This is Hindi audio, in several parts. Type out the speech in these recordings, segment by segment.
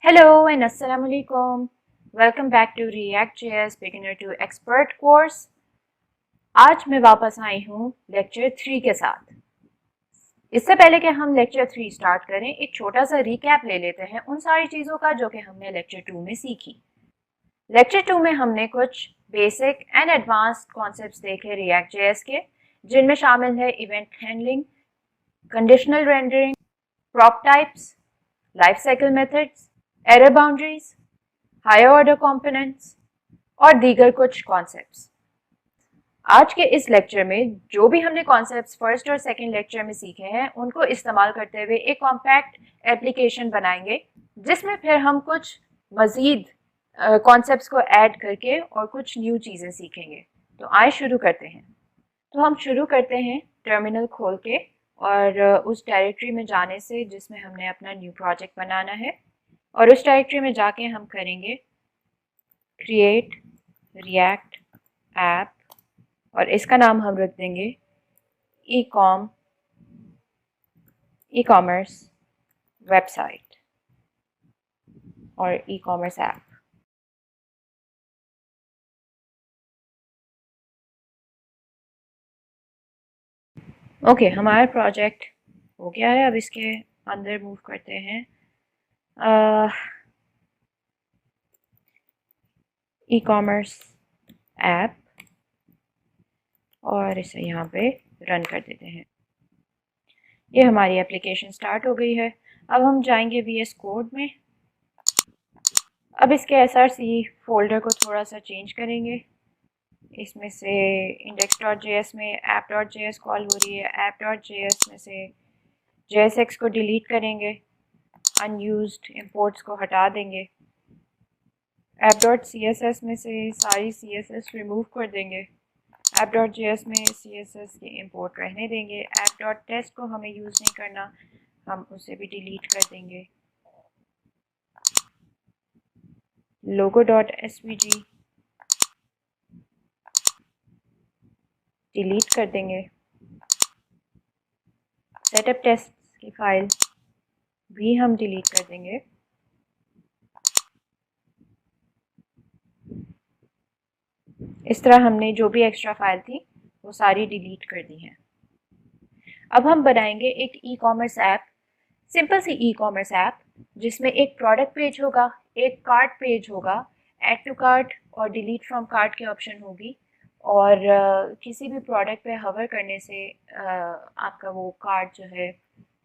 Hello and Assalamu alaikum. Welcome back to React.js Beginner to Expert course. आज मैं वापस आई हूँ लेक्चर 3 के साथ। इससे पहले कि हम लेक्चर 3 स्टार्ट करें, एक छोटा सा रिकैप ले लेते हैं उन सारी चीज़ों का जो कि हमने लेक्चर 2 में सीखी। लेक्चर 2 में हमने कुछ बेसिक एंड एडवांस्ड कॉन्सेप्ट्स देखे React.js के, जिनमें शामिल है event handling, conditional rendering, prop types, life cycle methods, error boundaries, higher order components और दीगर कुछ कॉन्सेप्ट्स। आज के इस लेक्चर में जो भी हमने कॉन्सेप्ट्स फर्स्ट और सेकंड लेक्चर में सीखे हैं उनको इस्तेमाल करते हुए एक कॉम्पैक्ट एप्लीकेशन बनाएंगे, जिसमें फिर हम कुछ मज़ीद कॉन्सेप्ट्स को ऐड करके और कुछ न्यू चीज़ें सीखेंगे। तो आइए शुरू करते हैं। तो हम शुरू करते हैं टर्मिनल खोल के और उस डायरेक्टरी में जाने से जिसमें हमने अपना न्यू प्रोजेक्ट बनाना है, और उस डायरेक्टरी में जाके हम करेंगे क्रिएट रिएक्ट ऐप और इसका नाम हम रख देंगे ई कॉमर्स वेबसाइट और ई कॉमर्स ऐप। ओके, हमारा प्रोजेक्ट हो गया है। अब इसके अंदर मूव करते हैं ई कॉमर्स ऐप और इसे यहाँ पे रन कर देते हैं। ये हमारी एप्लीकेशन स्टार्ट हो गई है। अब हम जाएंगे VS कोड में। अब इसके SRC फोल्डर को थोड़ा सा चेंज करेंगे। इसमें से index.js में app.js कॉल हो रही है। app.js में से JSX को डिलीट करेंगे, अनयूज्ड इंपोर्ट्स को हटा देंगे। app.css में से सारी CSS रिमूव कर देंगे। app.js में CSS की इंपोर्ट रहने देंगे। app.test को हमें यूज़ नहीं करना, हम उसे भी डिलीट कर देंगे। logo.svg डिलीट कर देंगे। सेटअप टेस्ट की फाइल भी हम डिलीट कर देंगे। इस तरह हमने जो भी एक्स्ट्रा फाइल थी वो सारी डिलीट कर दी हैं। अब हम बनाएंगे एक ई कॉमर्स ऐप, सिंपल सी ई कॉमर्स ऐप, जिसमें एक प्रोडक्ट पेज होगा, एक कार्ट पेज होगा, ऐड टू कार्ट और डिलीट फ्रॉम कार्ट की ऑप्शन होगी, और किसी भी प्रोडक्ट पे हवर करने से आपका वो कार्ट जो है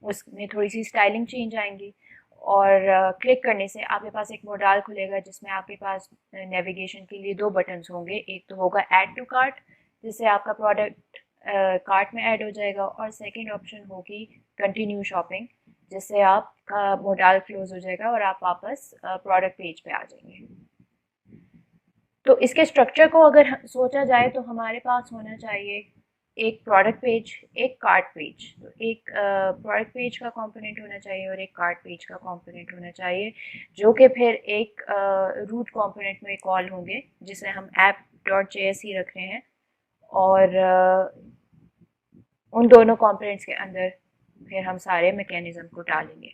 उसमें थोड़ी सी स्टाइलिंग चेंज आएंगी, और क्लिक करने से आपके पास एक मोडाल खुलेगा जिसमें आपके पास नेविगेशन के लिए दो बटन्स होंगे। एक तो होगा ऐड टू कार्ट, जिससे आपका प्रोडक्ट कार्ट में ऐड हो जाएगा, और सेकंड ऑप्शन होगी कंटिन्यू शॉपिंग, जिससे आपका मोडाल क्लोज हो जाएगा और आप वापस प्रोडक्ट पेज पे आ जाएंगे। तो इसके स्ट्रक्चर को अगर सोचा जाए तो हमारे पास होना चाहिए एक प्रोडक्ट पेज, एक कार्ट पेज। तो एक प्रोडक्ट पेज का कंपोनेंट होना चाहिए और एक कार्ट पेज का कंपोनेंट होना चाहिए, जो कि फिर एक रूट कंपोनेंट में कॉल होंगे, जिसे हम app.js ही रख रहे हैं, और उन दोनों कंपोनेंट्स के अंदर फिर हम सारे मैकेनिज्म को डालेंगे।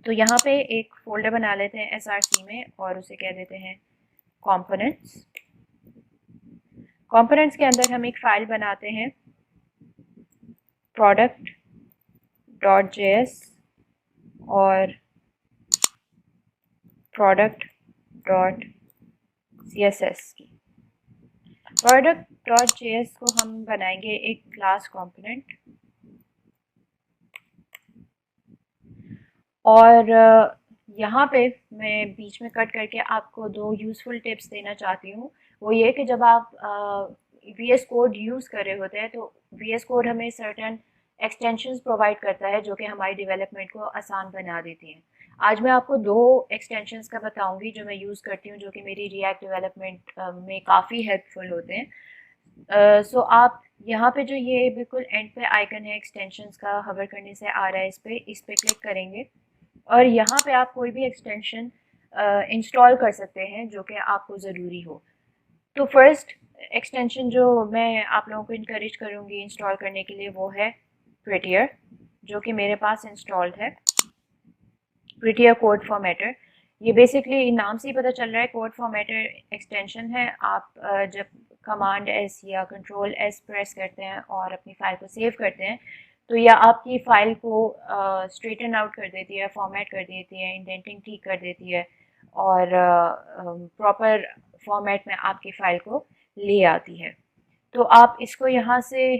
तो यहाँ पे एक फोल्डर बना लेते हैं SRC में और उसे कह देते हैं कंपोनेंट्स। कंपोनेंट्स के अंदर हम एक फाइल बनाते हैं product.js और product.css की। product.js को हम बनाएंगे एक क्लास कंपोनेंट, और यहाँ पे मैं बीच में कट करके आपको दो यूज़फुल टिप्स देना चाहती हूँ। वो ये कि जब आप VS कोड यूज़ कर रहे होते हैं तो VS कोड हमें सर्टेन एक्सटेंशंस प्रोवाइड करता है जो कि हमारी डेवलपमेंट को आसान बना देती हैं। आज मैं आपको दो एक्सटेंशंस का बताऊंगी जो मैं यूज़ करती हूँ, जो कि मेरी रिएक्ट डेवलपमेंट में काफ़ी हेल्पफुल होते हैं। सो आप यहाँ पे जो ये बिल्कुल एंड पे आइकन है एक्सटेंशंस का, हवर करने से आ रहा है, इस पे क्लिक करेंगे और यहाँ पे आप कोई भी एक्सटेंशन इंस्टॉल कर सकते हैं जो कि आपको ज़रूरी हो। तो फर्स्ट एक्सटेंशन जो मैं आप लोगों को इनकरेज करूँगी इंस्टॉल करने के लिए वो है प्रिटियर, जो कि मेरे पास इंस्टॉल्ड है। Prettier code formatter. ये बेसिकली नाम से ही पता चल रहा है, कोड फॉर्मेटर एक्सटेंशन है। आप जब कमांड एस या कंट्रोल एस प्रेस करते हैं और अपनी फाइल को सेव करते हैं तो यह आपकी फाइल को स्ट्रेटन आउट कर देती है, फॉर्मेट कर देती है, इंडेंटिंग ठीक कर देती है और प्रॉपर फॉर्मेट में आपकी फ़ाइल को ले आती है। तो आप इसको यहाँ से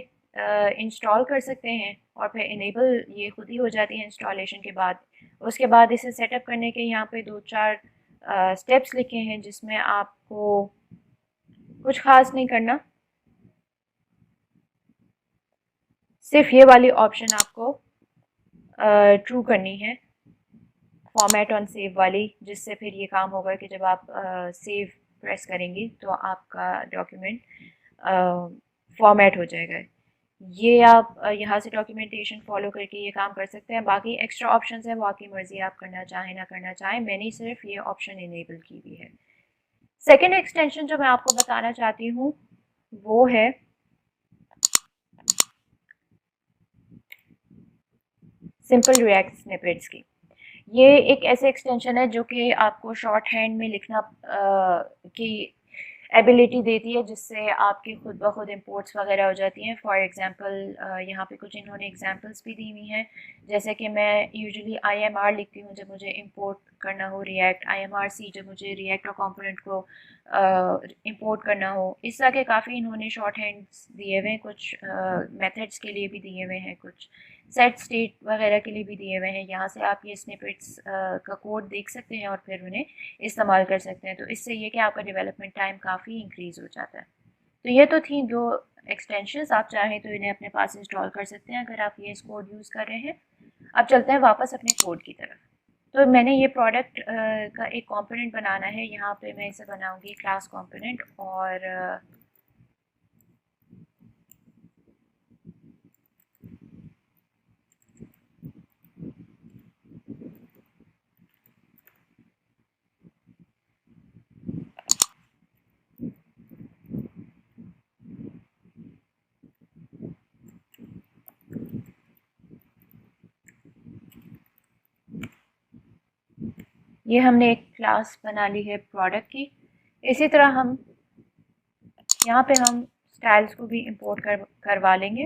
इंस्टॉल कर सकते हैं और फिर इनेबल ये खुद ही हो जाती है इंस्टॉलेशन के बाद। उसके बाद इसे सेटअप करने के यहाँ पे 2-4 स्टेप्स लिखे हैं जिसमें आपको कुछ ख़ास नहीं करना, सिर्फ ये वाली ऑप्शन आपको ट्रू करनी है, फॉर्मेट ऑन सेव वाली, जिससे फिर ये काम होगा कि जब आप सेव प्रेस करेंगी तो आपका डॉक्यूमेंट फॉर्मेट हो जाएगा। ये आप यहाँ से डॉक्यूमेंटेशन फॉलो करके ये काम कर सकते हैं। बाकी एक्स्ट्रा ऑप्शंस हैं, वो आपकी मर्जी, आप करना चाहें ना करना चाहें। मैंने सिर्फ ये ऑप्शन इनेबल की हुई है। सेकेंड एक्सटेंशन जो मैं आपको बताना चाहती हूँ वो है सिंपल रिएक्ट स्निपेट्स की। ये एक ऐसे एक्सटेंशन है जो कि आपको शॉर्ट हैंड में लिखना की एबिलिटी देती है, जिससे आपकी खुद ब खुद इम्पोर्ट्स वगैरह हो जाती हैं। फॉर एग्जांपल यहाँ पे कुछ इन्होंने एग्जांपल्स भी दी हुई हैं, जैसे कि मैं यूजुअली IMR लिखती हूँ जब मुझे इंपोर्ट करना हो रिएक्ट, IMRC जब मुझे रिएक्ट और कंपोनेंट को इंपोर्ट करना हो। इस तरह के काफ़ी इन्होंने शॉर्ट हैंड्स दिए हुए हैं, कुछ मेथड्स के लिए भी दिए हुए हैं, कुछ सेट स्टेट वगैरह के लिए भी दिए हुए हैं। यहाँ से आप ये स्निपेट्स का कोड देख सकते हैं और फिर उन्हें इस्तेमाल कर सकते हैं। तो इससे ये कि आपका डेवलपमेंट टाइम काफ़ी इंक्रीज़ हो जाता है। तो ये तो थी 2 एक्सटेंशंस, आप चाहें तो इन्हें अपने पास इंस्टॉल कर सकते हैं अगर आप ये इस कोड यूज़ कर रहे हैं। अब चलते हैं वापस अपने कोड की तरफ। तो मैंने ये प्रोडक्ट का एक कंपोनेंट बनाना है। यहाँ पे मैं इसे बनाऊंगी क्लास कंपोनेंट और ये हमने एक क्लास बना ली है प्रोडक्ट की। इसी तरह हम यहाँ पे हम स्टाइल्स को भी इंपोर्ट करवा लेंगे।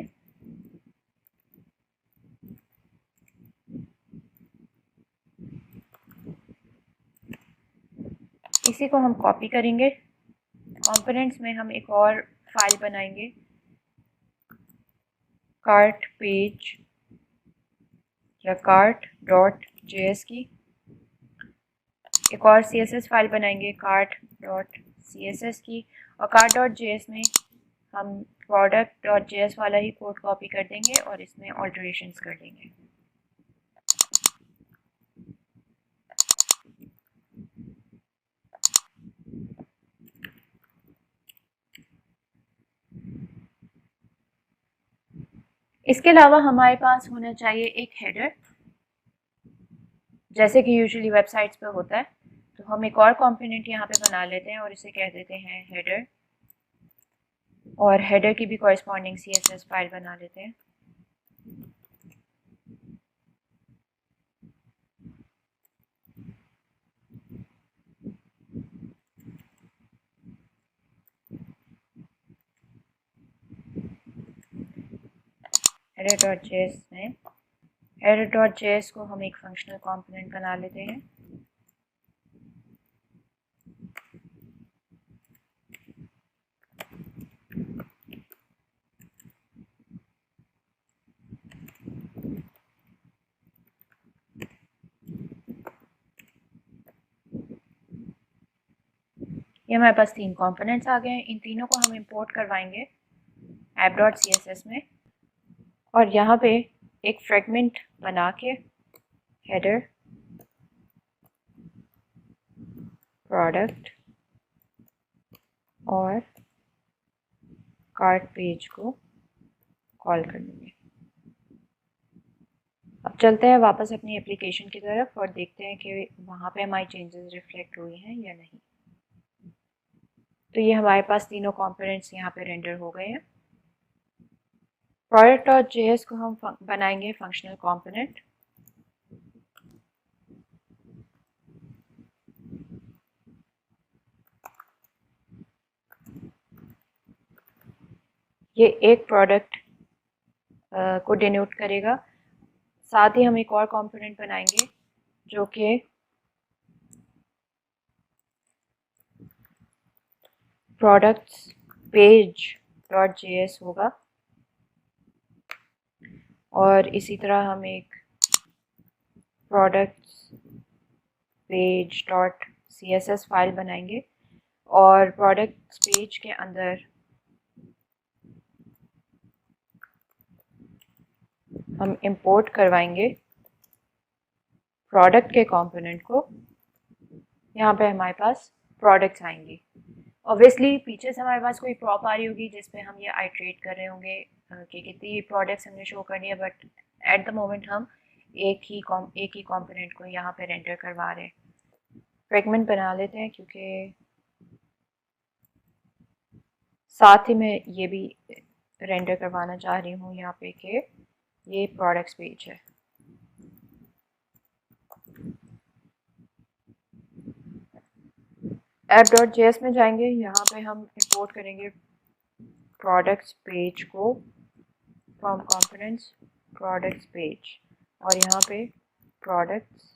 इसी को हम कॉपी करेंगे। कंपोनेंट्स में हम एक और फाइल बनाएंगे, कार्ट पेज या cart.js की। एक और CSS फाइल बनाएंगे cart.css की, और cart.js में हम product.js वाला ही कोड कॉपी कर देंगे और इसमें ऑल्टरेशंस कर देंगे। इसके अलावा हमारे पास होना चाहिए एक हेडर, जैसे कि यूजुअली वेबसाइट्स पे होता है। तो हम एक और कंपोनेंट यहाँ पे बना लेते हैं और इसे कह देते हैं हेडर, और हेडर की भी कॉरेस्पॉन्डिंग CSS फाइल बना लेते हैं। header.js में header.js को हम एक फंक्शनल कंपोनेंट बना लेते हैं। ये हमारे पास 3 कंपोनेंट्स आ गए हैं। इन तीनों को हम इंपोर्ट करवाएंगे app.css में, और यहाँ पे एक फ्रेगमेंट बना के हेडर प्रोडक्ट और कार्ट पेज को कॉल कर देंगे। अब चलते हैं वापस अपनी एप्लीकेशन की तरफ और देखते हैं कि वहाँ पे हमारी चेंजेस रिफ्लेक्ट हुई हैं या नहीं। तो ये हमारे पास तीनों कंपोनेंट्स यहाँ पे रेंडर हो गए हैं। product.js को हम बनाएंगे फंक्शनल कंपोनेंट। ये एक प्रोडक्ट को डिनोट करेगा। साथ ही हम एक और कंपोनेंट बनाएंगे जो कि प्रोडक्ट्स पेज डॉट जेएस होगा, और इसी तरह हम एक products page dot CSS file बनाएंगे, और प्रोडक्ट्स पेज के अंदर हम इंपोर्ट करवाएंगे प्रोडक्ट के कंपोनेंट को। यहाँ पे हमारे पास प्रोडक्ट्स आएंगी। ऑब्वियसली पीछे से हमारे पास कोई प्रॉप आ रही होगी जिसपे हम ये आइट्रेट कर रहे होंगे कि कितनी प्रोडक्ट्स हमने शो करनी है, बट एट द मोमेंट हम एक ही कंपोनेंट को यहाँ पे रेंडर करवा रहे हैं। फ्रेगमेंट बना लेते हैं, क्योंकि साथ ही मैं ये भी रेंडर करवाना चाह रही हूँ यहाँ पे कि ये प्रोडक्ट्स पेज है। app.js में जाएंगे, यहाँ पे हम इंपोर्ट करेंगे प्रोडक्ट्स पेज को फ्रॉम कंपोनेंट्स प्रोडक्ट्स पेज, और यहाँ पे प्रोडक्ट्स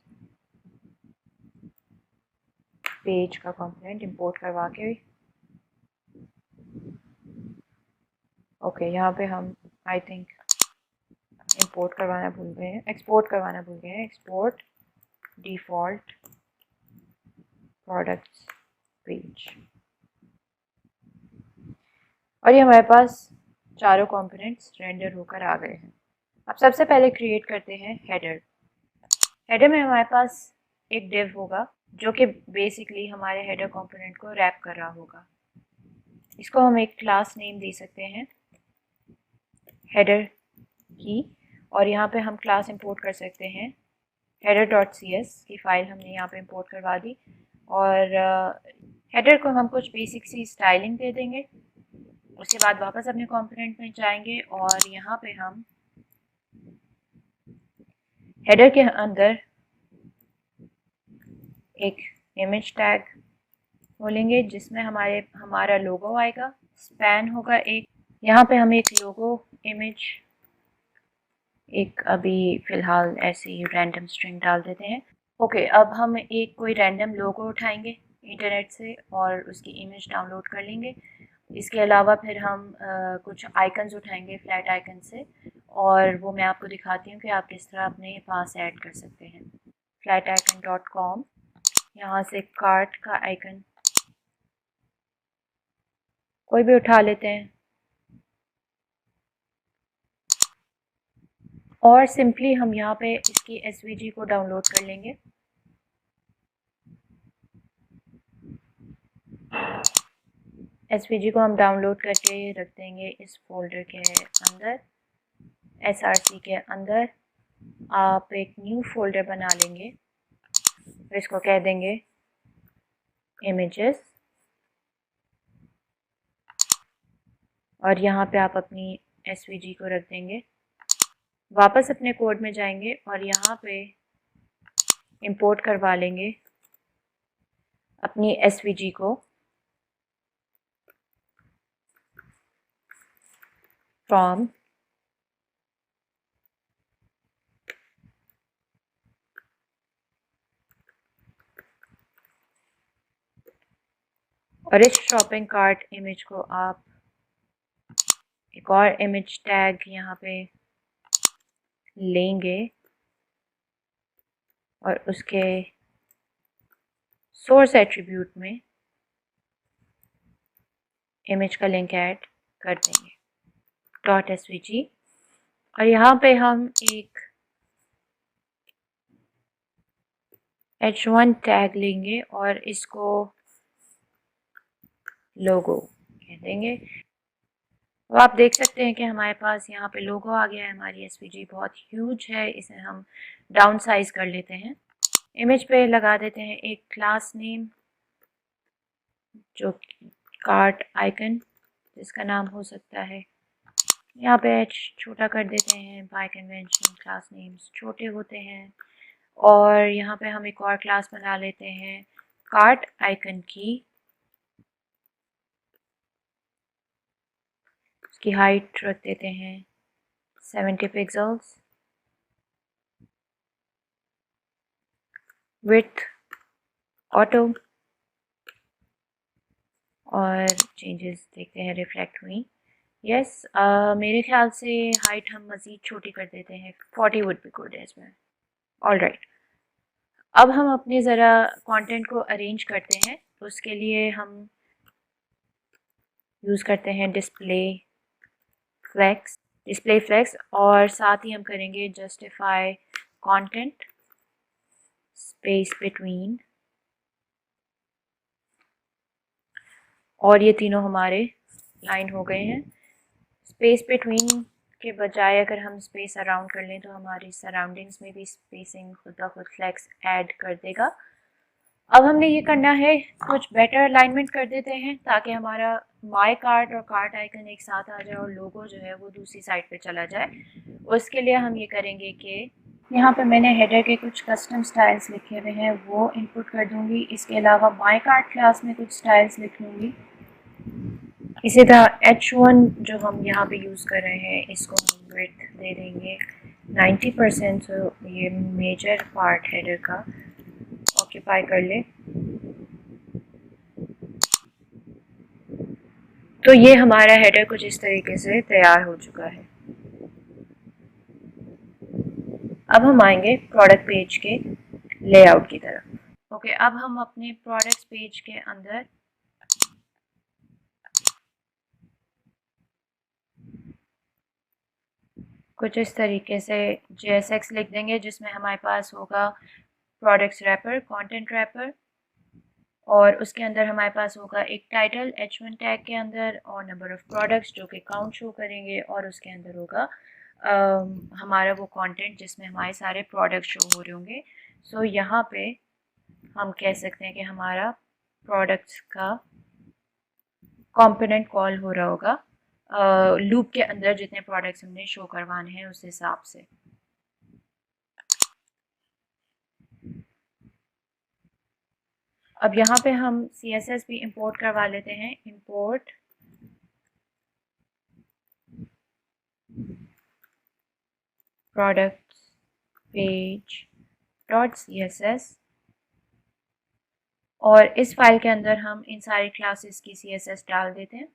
पेज का कंपोनेंट इंपोर्ट करवा के ओके यहाँ पे हम आई थिंक इंपोर्ट करवाना भूल गए हैं, एक्सपोर्ट करवाना भूल गए हैं। एक्सपोर्ट डिफ़ॉल्ट प्रोडक्ट्स पेज, और ये हमारे पास चारों कंपोनेंट्स रेंडर होकर आ गए हैं। अब सबसे पहले क्रिएट करते हैं हेडर। हेडर में हमारे पास एक डिव होगा जो कि बेसिकली हमारे हेडर कंपोनेंट को रैप कर रहा होगा। इसको हम एक क्लास नेम दे सकते हैं हेडर की, और यहाँ पे हम क्लास इंपोर्ट कर सकते हैं header.cs की फ़ाइल हमने यहाँ पे इंपोर्ट करवा दी, और हेडर को हम कुछ बेसिक सी स्टाइलिंग दे देंगे। उसके बाद वापस अपने कंपोनेंट में जाएंगे और यहाँ पे हम हेडर के अंदर एक इमेज टैग खोलेंगे जिसमें हमारा लोगो आएगा, स्पैन होगा एक। यहाँ पे हम एक लोगो इमेज एक अभी फ़िलहाल ऐसे ही रैंडम स्ट्रिंग डाल देते हैं। ओके, अब हम एक कोई रैंडम लोगो उठाएंगे इंटरनेट से और उसकी इमेज डाउनलोड कर लेंगे। इसके अलावा फिर हम कुछ आइकन्स उठाएंगे फ्लैट आइकन से, और वो मैं आपको दिखाती हूँ कि आप किस तरह अपने पास ऐड कर सकते हैं। flaticon.com, यहाँ से कार्ट का आइकन कोई भी उठा लेते हैं और सिंपली हम यहाँ पे इसकी एसवीजी को डाउनलोड कर लेंगे। एसवीजी को हम डाउनलोड करके रख देंगे इस फोल्डर के अंदर, एसआरसी के अंदर। आप एक न्यू फोल्डर बना लेंगे, इसको कह देंगे इमेजेस, और यहाँ पे आप अपनी एसवीजी को रख देंगे। वापस अपने कोड में जाएंगे और यहाँ पे इंपोर्ट करवा लेंगे अपनी एसवीजी को फ्रॉम और इस शॉपिंग कार्ट इमेज को आप एक और इमेज टैग यहाँ पे लेंगे और उसके सोर्स एट्रीब्यूट में इमेज का लिंक ऐड कर देंगे .svg, और यहाँ पे हम एक h1 टैग लेंगे और इसको लोगो कह देंगे। तो आप देख सकते हैं कि हमारे पास यहाँ पे लोगो आ गया है। हमारी एसवीजी बहुत ह्यूज है, इसे हम डाउन साइज कर लेते हैं। इमेज पे लगा देते हैं एक क्लास नेम जो कार्ट आइकन, जिसका नाम हो सकता है, यहाँ पे h छोटा कर देते हैं। बाय कन्वेंशन क्लास नेम्स छोटे होते हैं। और यहाँ पे हम एक और क्लास बना लेते हैं कार्ट आइकन की। उसकी हाइट रख देते हैं 70 पिक्सल्स, विड्थ ऑटो, और चेंजेस देखते हैं रिफ्लेक्ट हुई। यस, मेरे ख्याल से हाइट हम मज़ीद छोटी कर देते हैं, 40 would be good as well. All right, अब हम अपने ज़रा कंटेंट को अरेंज करते हैं। तो उसके लिए हम यूज़ करते हैं डिस्प्ले फ्लेक्स, और साथ ही हम करेंगे जस्टिफाई कंटेंट स्पेस बिटवीन, और ये तीनों हमारे लाइन हो गए हैं। स्पेस बिटवीन के बजाय अगर हम स्पेस अराउंड कर लें तो हमारी सराउंडिंग्स में भी स्पेसिंग खुद ब खुद फ्लेक्स ऐड कर देगा। अब हमने ये करना है, कुछ बेटर अलाइनमेंट कर देते हैं ताकि हमारा माई कार्ट और कार्ट आइकन एक साथ आ जाए और लोगो जो है वो दूसरी साइड पे चला जाए। उसके लिए हम ये करेंगे कि यहाँ पे मैंने हेडर के कुछ कस्टम स्टाइल्स लिखे हुए हैं, वो इनपुट कर दूंगी। इसके अलावा माई कार्ट क्लास में कुछ स्टाइल्स लिख लूँगी। इसी तरह H1 जो हम यहाँ पे यूज़ कर रहे हैं, इसको हम विड्थ दे देंगे 90%, तो ये मेजर पार्ट हेडर का ऑक्यूपाई कर ले। तो ये हमारा हेडर कुछ इस तरीके से तैयार हो चुका है। अब हम आएंगे प्रोडक्ट पेज के लेआउट की तरफ। ओके, अब हम अपने प्रोडक्ट्स पेज के अंदर कुछ इस तरीके से JSX लिख देंगे, जिसमें हमारे पास होगा प्रोडक्ट्स रैपर, कंटेंट रैपर, और उसके अंदर हमारे पास होगा एक टाइटल H1 टैग के अंदर, और नंबर ऑफ प्रोडक्ट्स जो कि काउंट शो करेंगे, और उसके अंदर होगा हमारा वो कंटेंट जिसमें हमारे सारे प्रोडक्ट शो हो रहे होंगे। सो यहाँ पे हम कह सकते हैं कि हमारा प्रोडक्ट्स का कंपोनेंट कॉल हो रहा होगा लूप के अंदर जितने प्रोडक्ट्स हमने शो करवाने हैं उस हिसाब से। अब यहाँ पे हम CSS भी इंपोर्ट करवा लेते हैं। Import products page dot CSS, और इस फाइल के अंदर हम इन सारी क्लासेस की CSS डाल देते हैं।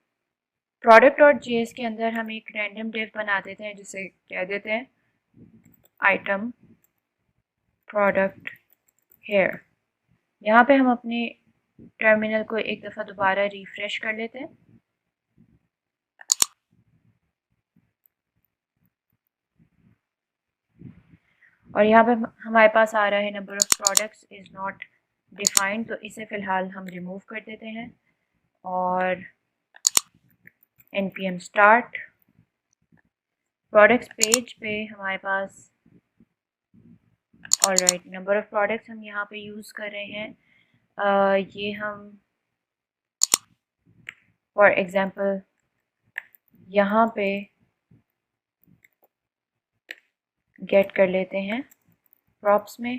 प्रोडक्ट डॉट JS के अंदर हम एक रैंडम डिव बना देते हैं जिसे कह देते हैं आइटम प्रोडक्ट हेयर। यहाँ पे हम अपने टर्मिनल को एक दफ़ा दोबारा रिफ्रेश कर लेते हैं। और यहाँ पे हमारे पास आ रहा है number of products is not defined, तो इसे फ़िलहाल हम रिमूव कर देते हैं। और npm स्टार्ट प्रोडक्ट्स पेज पे हमारे पास all right number of products हम यहाँ पे यूज़ कर रहे हैं। ये हम फॉर एग्ज़ाम्पल यहाँ पे गेट कर लेते हैं प्रॉप्स में,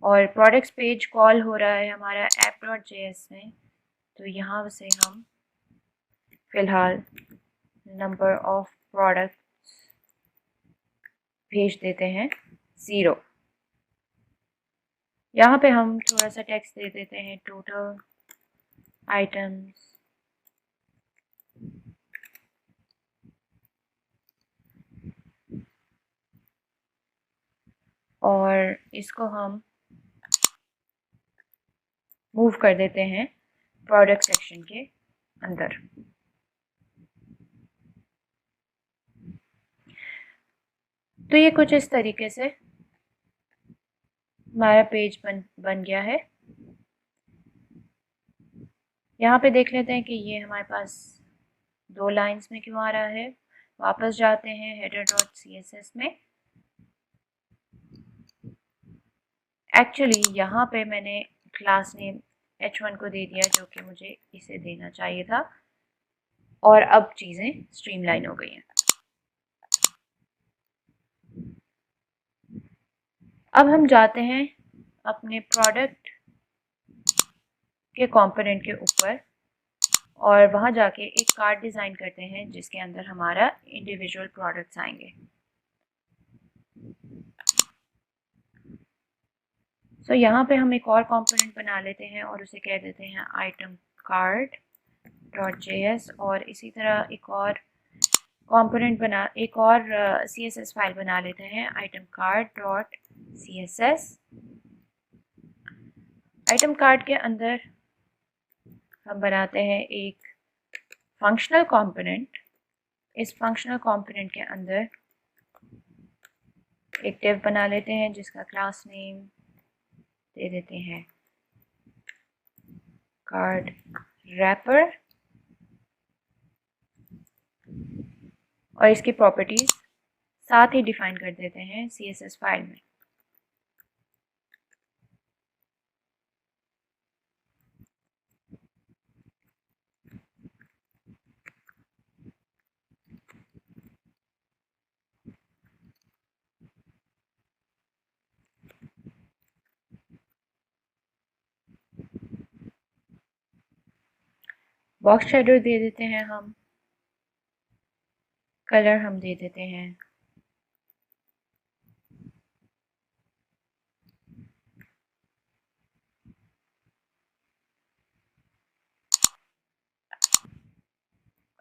और प्रोडक्ट्स पेज कॉल हो रहा है हमारा app.js में, तो यहाँ से हम फ़िलहाल नंबर ऑफ प्रोडक्ट्स भेज देते हैं 0। यहाँ पे हम थोड़ा सा टेक्स्ट दे देते हैं टोटल आइटम्स, और इसको हम मूव कर देते हैं प्रोडक्ट सेक्शन के अंदर। तो ये कुछ इस तरीके से हमारा पेज बन गया है। यहाँ पे देख लेते हैं कि ये हमारे पास 2 लाइंस में क्यों आ रहा है। वापस जाते हैं header.css में। एक्चुअली यहाँ पे मैंने क्लास नेम H1 को दे दिया जो कि मुझे इसे देना चाहिए था, और अब चीज़ें स्ट्रीमलाइन हो गई हैं। अब हम जाते हैं अपने प्रोडक्ट के कंपोनेंट के ऊपर, और वहाँ जाके एक कार्ड डिज़ाइन करते हैं जिसके अंदर हमारा इंडिविजुअल प्रोडक्ट्स आएंगे। सो यहाँ पे हम एक और कंपोनेंट बना लेते हैं और उसे कह देते हैं आइटम कार्ड डॉट JS, और इसी तरह एक और कंपोनेंट बना, एक और CSS फाइल बना लेते हैं item card dot CSS। Item card के अंदर हम बनाते हैं एक फंक्शनल कंपोनेंट। इस फंक्शनल कंपोनेंट के अंदर एक डिव बना लेते हैं जिसका क्लास नेम दे देते हैं कार्ड रैपर, और इसकी प्रॉपर्टीज साथ ही डिफाइन कर देते हैं CSS फाइल में। बॉक्स शेडो दे देते हैं हम, कलर हम दे देते हैं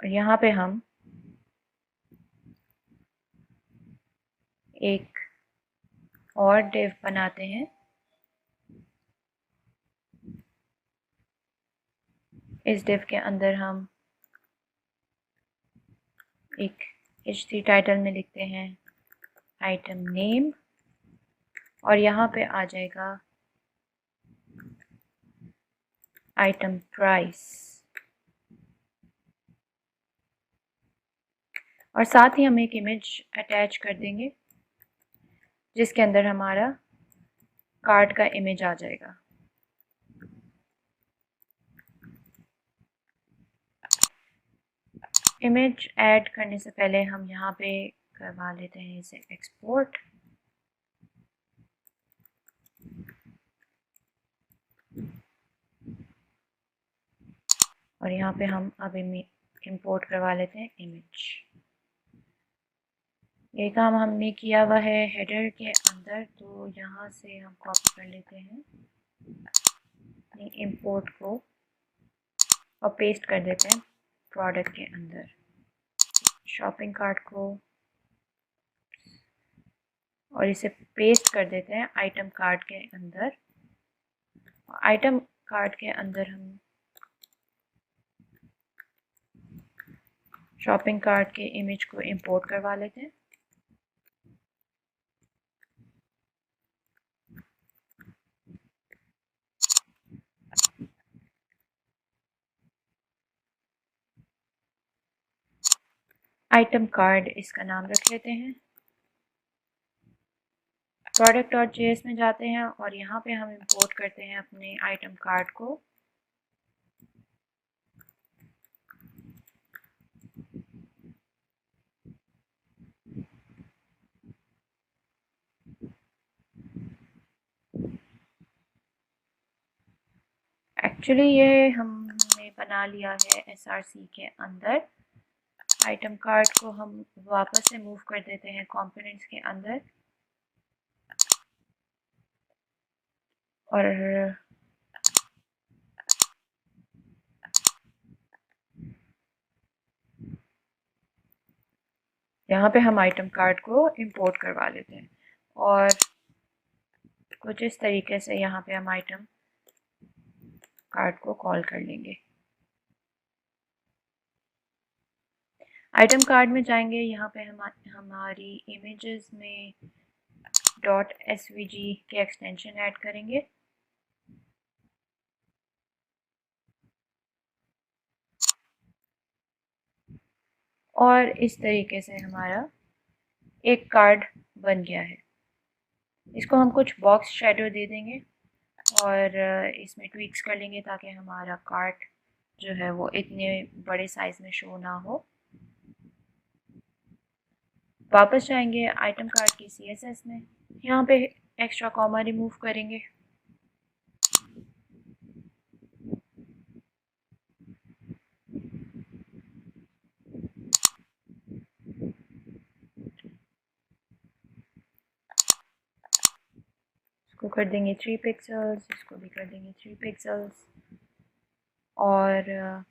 और यहाँ पे हम एक और डिव बनाते हैं। इस डिव के अंदर हम एक HT टाइटल में लिखते हैं आइटम नेम, और यहाँ पे आ जाएगा आइटम प्राइस, और साथ ही हम एक इमेज अटैच कर देंगे जिसके अंदर हमारा कार्ड का इमेज आ जाएगा। इमेज ऐड करने से पहले हम यहाँ पे करवा लेते हैं इसे एक्सपोर्ट। और यहाँ पे हम अब इंपोर्ट करवा लेते हैं इमेज। ये काम हमने किया हुआ है हेडर के अंदर, तो यहाँ से हम कॉपी कर लेते हैं इंपोर्ट को और पेस्ट कर देते हैं प्रोडक्ट के अंदर शॉपिंग कार्ट को, और इसे पेस्ट कर देते हैं आइटम कार्ट के अंदर। आइटम कार्ट के अंदर हम शॉपिंग कार्ट के इमेज को इंपोर्ट करवा लेते हैं। आइटम कार्ड इसका नाम रख लेते हैं। प्रोडक्ट डॉट JS में जाते हैं और यहाँ पे हम इंपोर्ट करते हैं अपने आइटम कार्ड को। एक्चुअली ये हमने बना लिया है SRC के अंदर। आइटम कार्ड को हम वापस से मूव कर देते हैं कंपोनेंट्स के अंदर, और यहाँ पे हम आइटम कार्ड को इंपोर्ट करवा लेते हैं, और कुछ इस तरीके से यहाँ पे हम आइटम कार्ड को कॉल कर लेंगे। आइटम कार्ड में जाएंगे, यहाँ पे हम हमारी इमेजेस में .svg के एक्सटेंशन ऐड करेंगे, और इस तरीके से हमारा एक कार्ड बन गया है। इसको हम कुछ बॉक्स शेडो दे देंगे और इसमें ट्वीक्स कर लेंगे ताकि हमारा कार्ड जो है वो इतने बड़े साइज में शो ना हो। वापस जाएंगे आइटम कार्ड की CSS में, यहाँ पे एक्स्ट्रा कॉमा रिमूव करेंगे, इसको कर देंगे 3 पिक्सल्स, इसको भी कर देंगे 3 पिक्सल्स और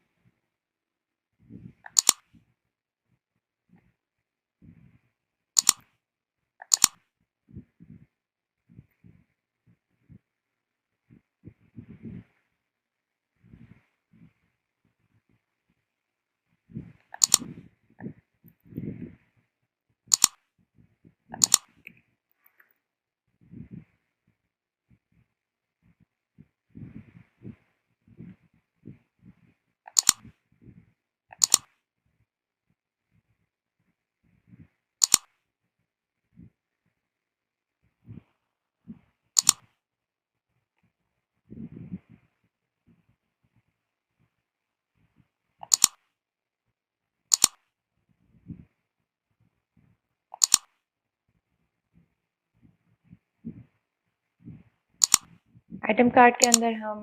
आइटम कार्ड के अंदर हम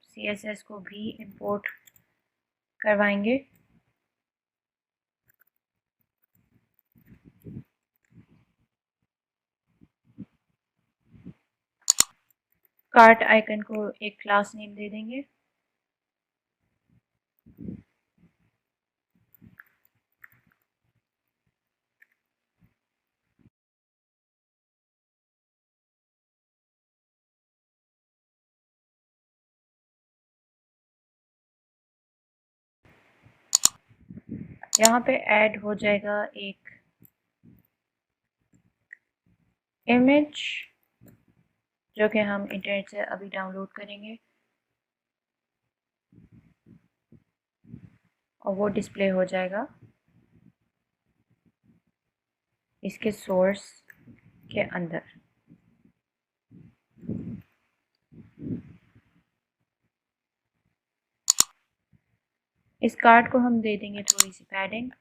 CSS को भी इंपोर्ट करवाएंगे। कार्ट आइकन को एक क्लास नेम दे देंगे। यहाँ पे ऐड हो जाएगा एक इमेज जो कि हम इंटरनेट से अभी डाउनलोड करेंगे और वो डिस्प्ले हो जाएगा इसके सोर्स के अंदर। इस कार्ड को हम दे देंगे थोड़ी सी padding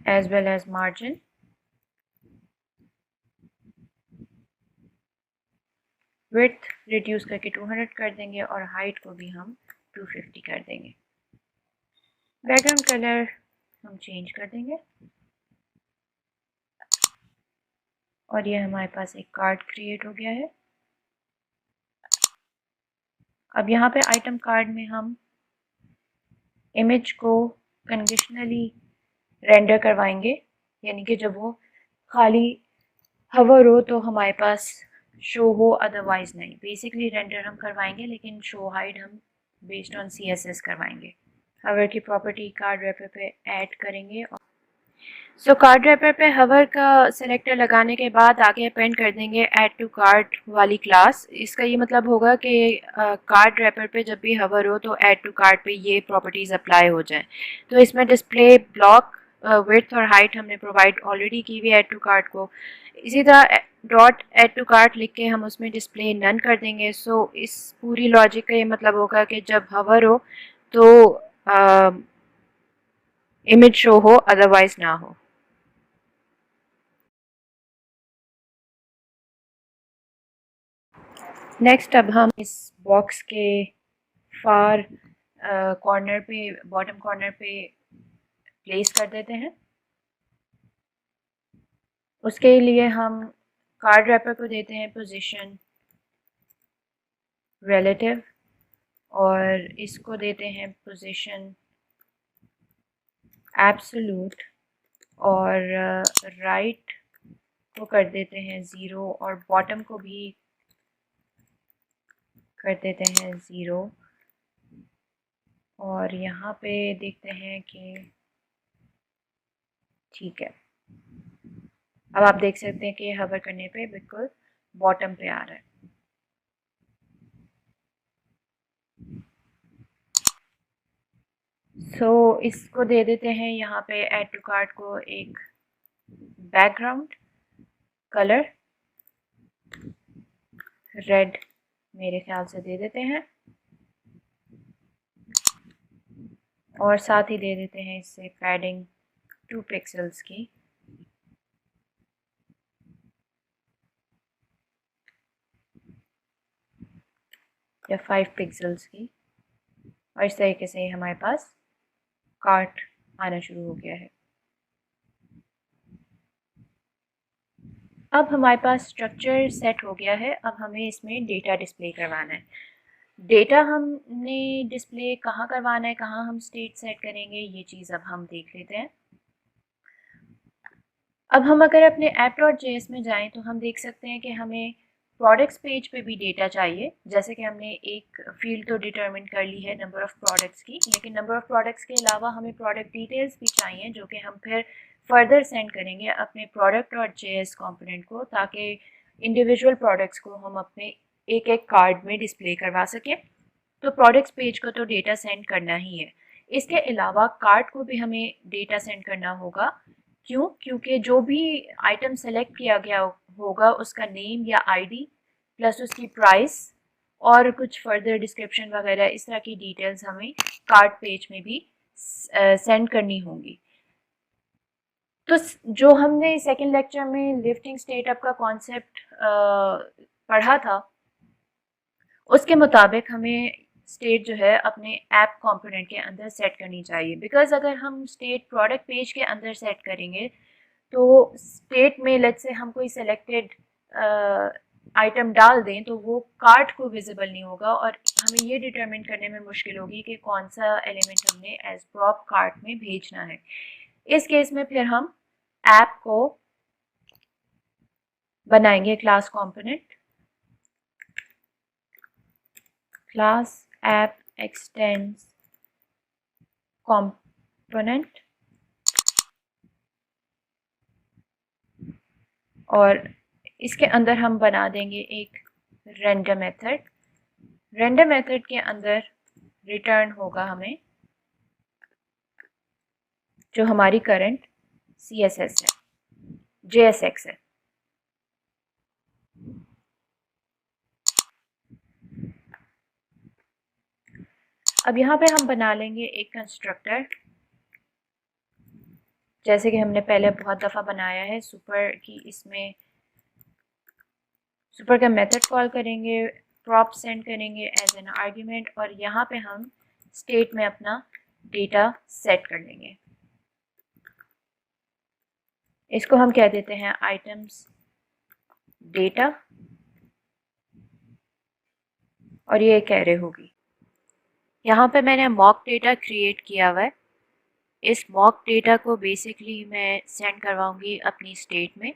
as well as margin. Width reduce करके 200 कर देंगे और हाइट को भी हम 250 कर देंगे। बैकग्राउंड कलर हम चेंज कर देंगे और ये हमारे पास एक कार्ड क्रिएट हो गया है। अब यहाँ पे आइटम कार्ड में हम इमेज को कंडीशनली रेंडर करवाएंगे, यानी कि जब वो खाली हवर हो तो हमारे पास शो हो, अदरवाइज नहीं। बेसिकली रेंडर हम करवाएंगे लेकिन शो हाइड हम बेस्ड ऑन CSS करवाएंगे। हवर की प्रॉपर्टी कार्ड रैपर पे ऐड करेंगे। सो कार्ड रैपर पे हवर का सेलेक्टर लगाने के बाद आगे अपेंड कर देंगे ऐड टू कार्ड वाली क्लास। इसका ये मतलब होगा कि कार्ड रैपर पे जब भी हवर हो तो ऐड टू कार्ड पे ये प्रॉपर्टीज़ अप्लाई हो जाए। तो इसमें डिस्प्ले ब्लॉक विड्थ और हाइट हमने प्रोवाइड ऑलरेडी की हुई ऐड टू कार्ड को। इसी तरह डॉट ऐड टू कार्ड लिख के हम उसमें डिस्प्ले नन कर देंगे। सो इस पूरी लॉजिक का ये मतलब होगा कि जब हवर हो तो इमेज शो हो, अदरवाइज ना हो। नेक्स्ट अब हम इस बॉक्स के फार कॉर्नर पे, बॉटम कॉर्नर पे प्लेस कर देते हैं। उसके लिए हम कार्ड रैपर को देते हैं पोजीशन रिलेटिव और इसको देते हैं पोजीशन एब्सोल्यूट और राइट को कर देते हैं 0 और बॉटम को भी कर देते हैं 0। और यहाँ पे देखते हैं कि ठीक है। अब आप देख सकते हैं कि हवर करने पे बिल्कुल बॉटम पे आ रहा है। इसको दे देते हैं यहाँ पे ऐड टू कार्ट को एक बैकग्राउंड कलर रेड मेरे ख्याल से दे देते हैं और साथ ही दे देते हैं इससे पैडिंग 2 पिक्सल्स की। या 5 पिक्सल्स की। और इस तरीके से हमारे पास कार्ट आना शुरू हो गया है। अब हमारे पास स्ट्रक्चर सेट हो गया है। अब हमें इसमें डेटा डिस्प्ले करवाना है। डेटा हमने डिस्प्ले कहाँ करवाना है, कहाँ हम स्टेट सेट करेंगे, ये चीज़ अब हम देख लेते हैं। अब हम अगर अपने app.js में जाएं तो हम देख सकते हैं कि हमें प्रोडक्ट्स पेज पे भी डेटा चाहिए। जैसे कि हमने एक फील्ड तो डिटरमिन कर ली है नंबर ऑफ़ प्रोडक्ट्स की, लेकिन नंबर ऑफ़ प्रोडक्ट्स के अलावा हमें प्रोडक्ट डिटेल्स भी चाहिए, जो कि हम फिर फर्दर सेंड करेंगे अपने product.js कंपोनेंट को, ताकि इंडिविजुअल प्रोडक्ट्स को हम अपने एक एक कार्ड में डिस्प्ले करवा सकें। तो प्रोडक्ट्स पेज को तो डेटा सेंड करना ही है। इसके अलावा कार्ड को भी हमें डेटा सेंड करना होगा। क्यों? क्योंकि जो भी आइटम सेलेक्ट किया गया होगा उसका नेम या आईडी प्लस उसकी प्राइस और कुछ फर्दर डिस्क्रिप्शन वगैरह इस तरह की डिटेल्स हमें कार्ड पेज में भी सेंड करनी होंगी। तो जो हमने सेकेंड लेक्चर में लिफ्टिंग स्टेटअप का कॉन्सेप्ट पढ़ा था, उसके मुताबिक हमें स्टेट जो है अपने ऐप कंपोनेंट के अंदर सेट करनी चाहिए। बिकॉज अगर हम स्टेट प्रोडक्ट पेज के अंदर सेट करेंगे तो स्टेट में लेट्स से हम कोई सिलेक्टेड आइटम डाल दें तो वो कार्ट को विजिबल नहीं होगा और हमें ये डिटरमिन करने में मुश्किल होगी कि कौन सा एलिमेंट हमने एज प्रॉप कार्ट में भेजना है। इस केस में फिर हम ऐप को बनाएंगे class component, class app extends component, और इसके अंदर हम बना देंगे एक रेंडर मेथड। रेंडर मेथड के अंदर रिटर्न होगा हमें जो हमारी करंट CSS है, JSX है। अब यहाँ पे हम बना लेंगे एक कंस्ट्रक्टर, जैसे कि हमने पहले बहुत दफ़ा बनाया है सुपर की। इसमें सुपर का मेथड कॉल करेंगे, प्रॉप सेंड करेंगे एज एन आर्ग्यूमेंट, और यहाँ पे हम स्टेट में अपना डेटा सेट कर लेंगे। इसको हम कह देते हैं आइटम्स डेटा, और ये एक एरे होगी। यहाँ पे मैंने मॉक डेटा क्रिएट किया हुआ है। इस मॉक डेटा को बेसिकली मैं सेंड करवाऊँगी अपनी स्टेट में।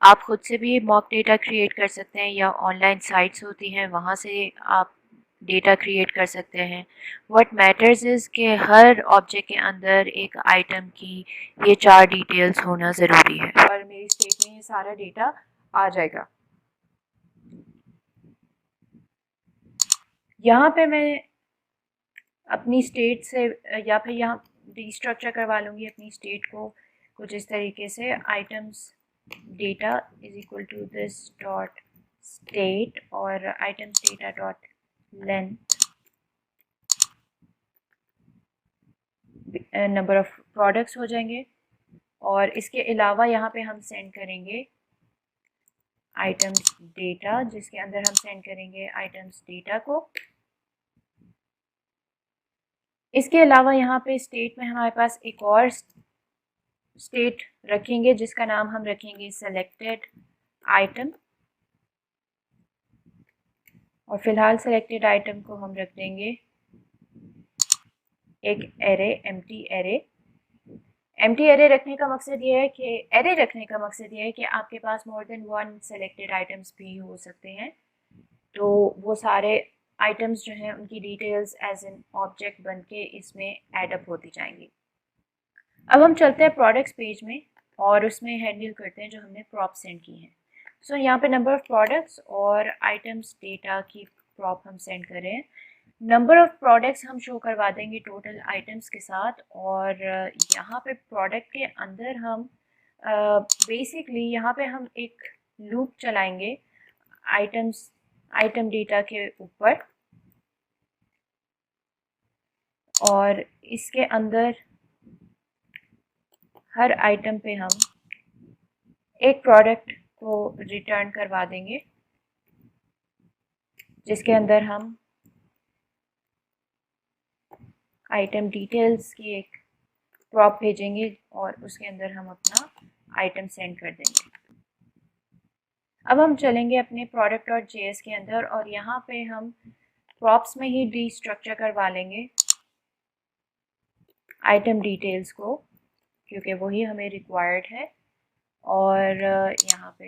आप खुद से भी मॉक डेटा क्रिएट कर सकते हैं या ऑनलाइन साइट्स होती हैं वहाँ से आप डेटा क्रिएट कर सकते हैं। व्हाट मैटर्स इज़ कि हर ऑब्जेक्ट के अंदर एक आइटम की ये 4 डिटेल्स होना ज़रूरी है, और मेरी स्टेट में ये सारा डेटा आ जाएगा। यहाँ पे मैं अपनी स्टेट से या फिर यहाँ रीस्ट्रक्चर करवा लूँगी अपनी स्टेट को कुछ इस तरीके से, items data is equal to this dot state और items data dot length number of products हो जाएंगे। और इसके अलावा यहाँ पे हम सेंड करेंगे आइटम्स डेटा, जिसके अंदर हम सेंड करेंगे आइटम्स डेटा को। इसके अलावा यहाँ पे स्टेट में हमारे पास एक और स्टेट रखेंगे जिसका नाम हम रखेंगे सेलेक्टेड आइटम, और फिलहाल सेलेक्टेड आइटम को हम रख देंगे एक array, empty array. Empty array रखने का मकसद ये है कि आपके पास more than one selected items भी हो सकते हैं, तो वो सारे आइटम्स जो हैं उनकी डिटेल्स एज एन ऑब्जेक्ट बन के इसमें एडअप होती जाएंगी। अब हम चलते हैं प्रोडक्ट्स पेज में और उसमें हैंडल करते हैं जो हमने प्रॉप सेंड की हैं। सो यहाँ पे नंबर ऑफ़ प्रोडक्ट्स और आइटम्स डेटा की प्रॉप हम सेंड कर रहे हैं। नंबर ऑफ़ प्रोडक्ट्स हम शो करवा देंगे टोटल आइटम्स के साथ, और यहाँ पे प्रोडक्ट के अंदर हम बेसिकली यहाँ पे हम एक लूप चलाएंगे आइटम डेटा के ऊपर, और इसके अंदर हर आइटम पे हम एक प्रोडक्ट को रिटर्न करवा देंगे, जिसके अंदर हम आइटम डिटेल्स की एक प्रॉप भेजेंगे और उसके अंदर हम अपना आइटम सेंड कर देंगे। अब हम चलेंगे अपने प्रोडक्ट डॉट जेएस के अंदर और यहाँ पे हम प्रॉप्स में ही डीस्ट्रक्चर करवा लेंगे आइटम डिटेल्स को, क्योंकि वही हमें रिक्वायर्ड है। और यहाँ पे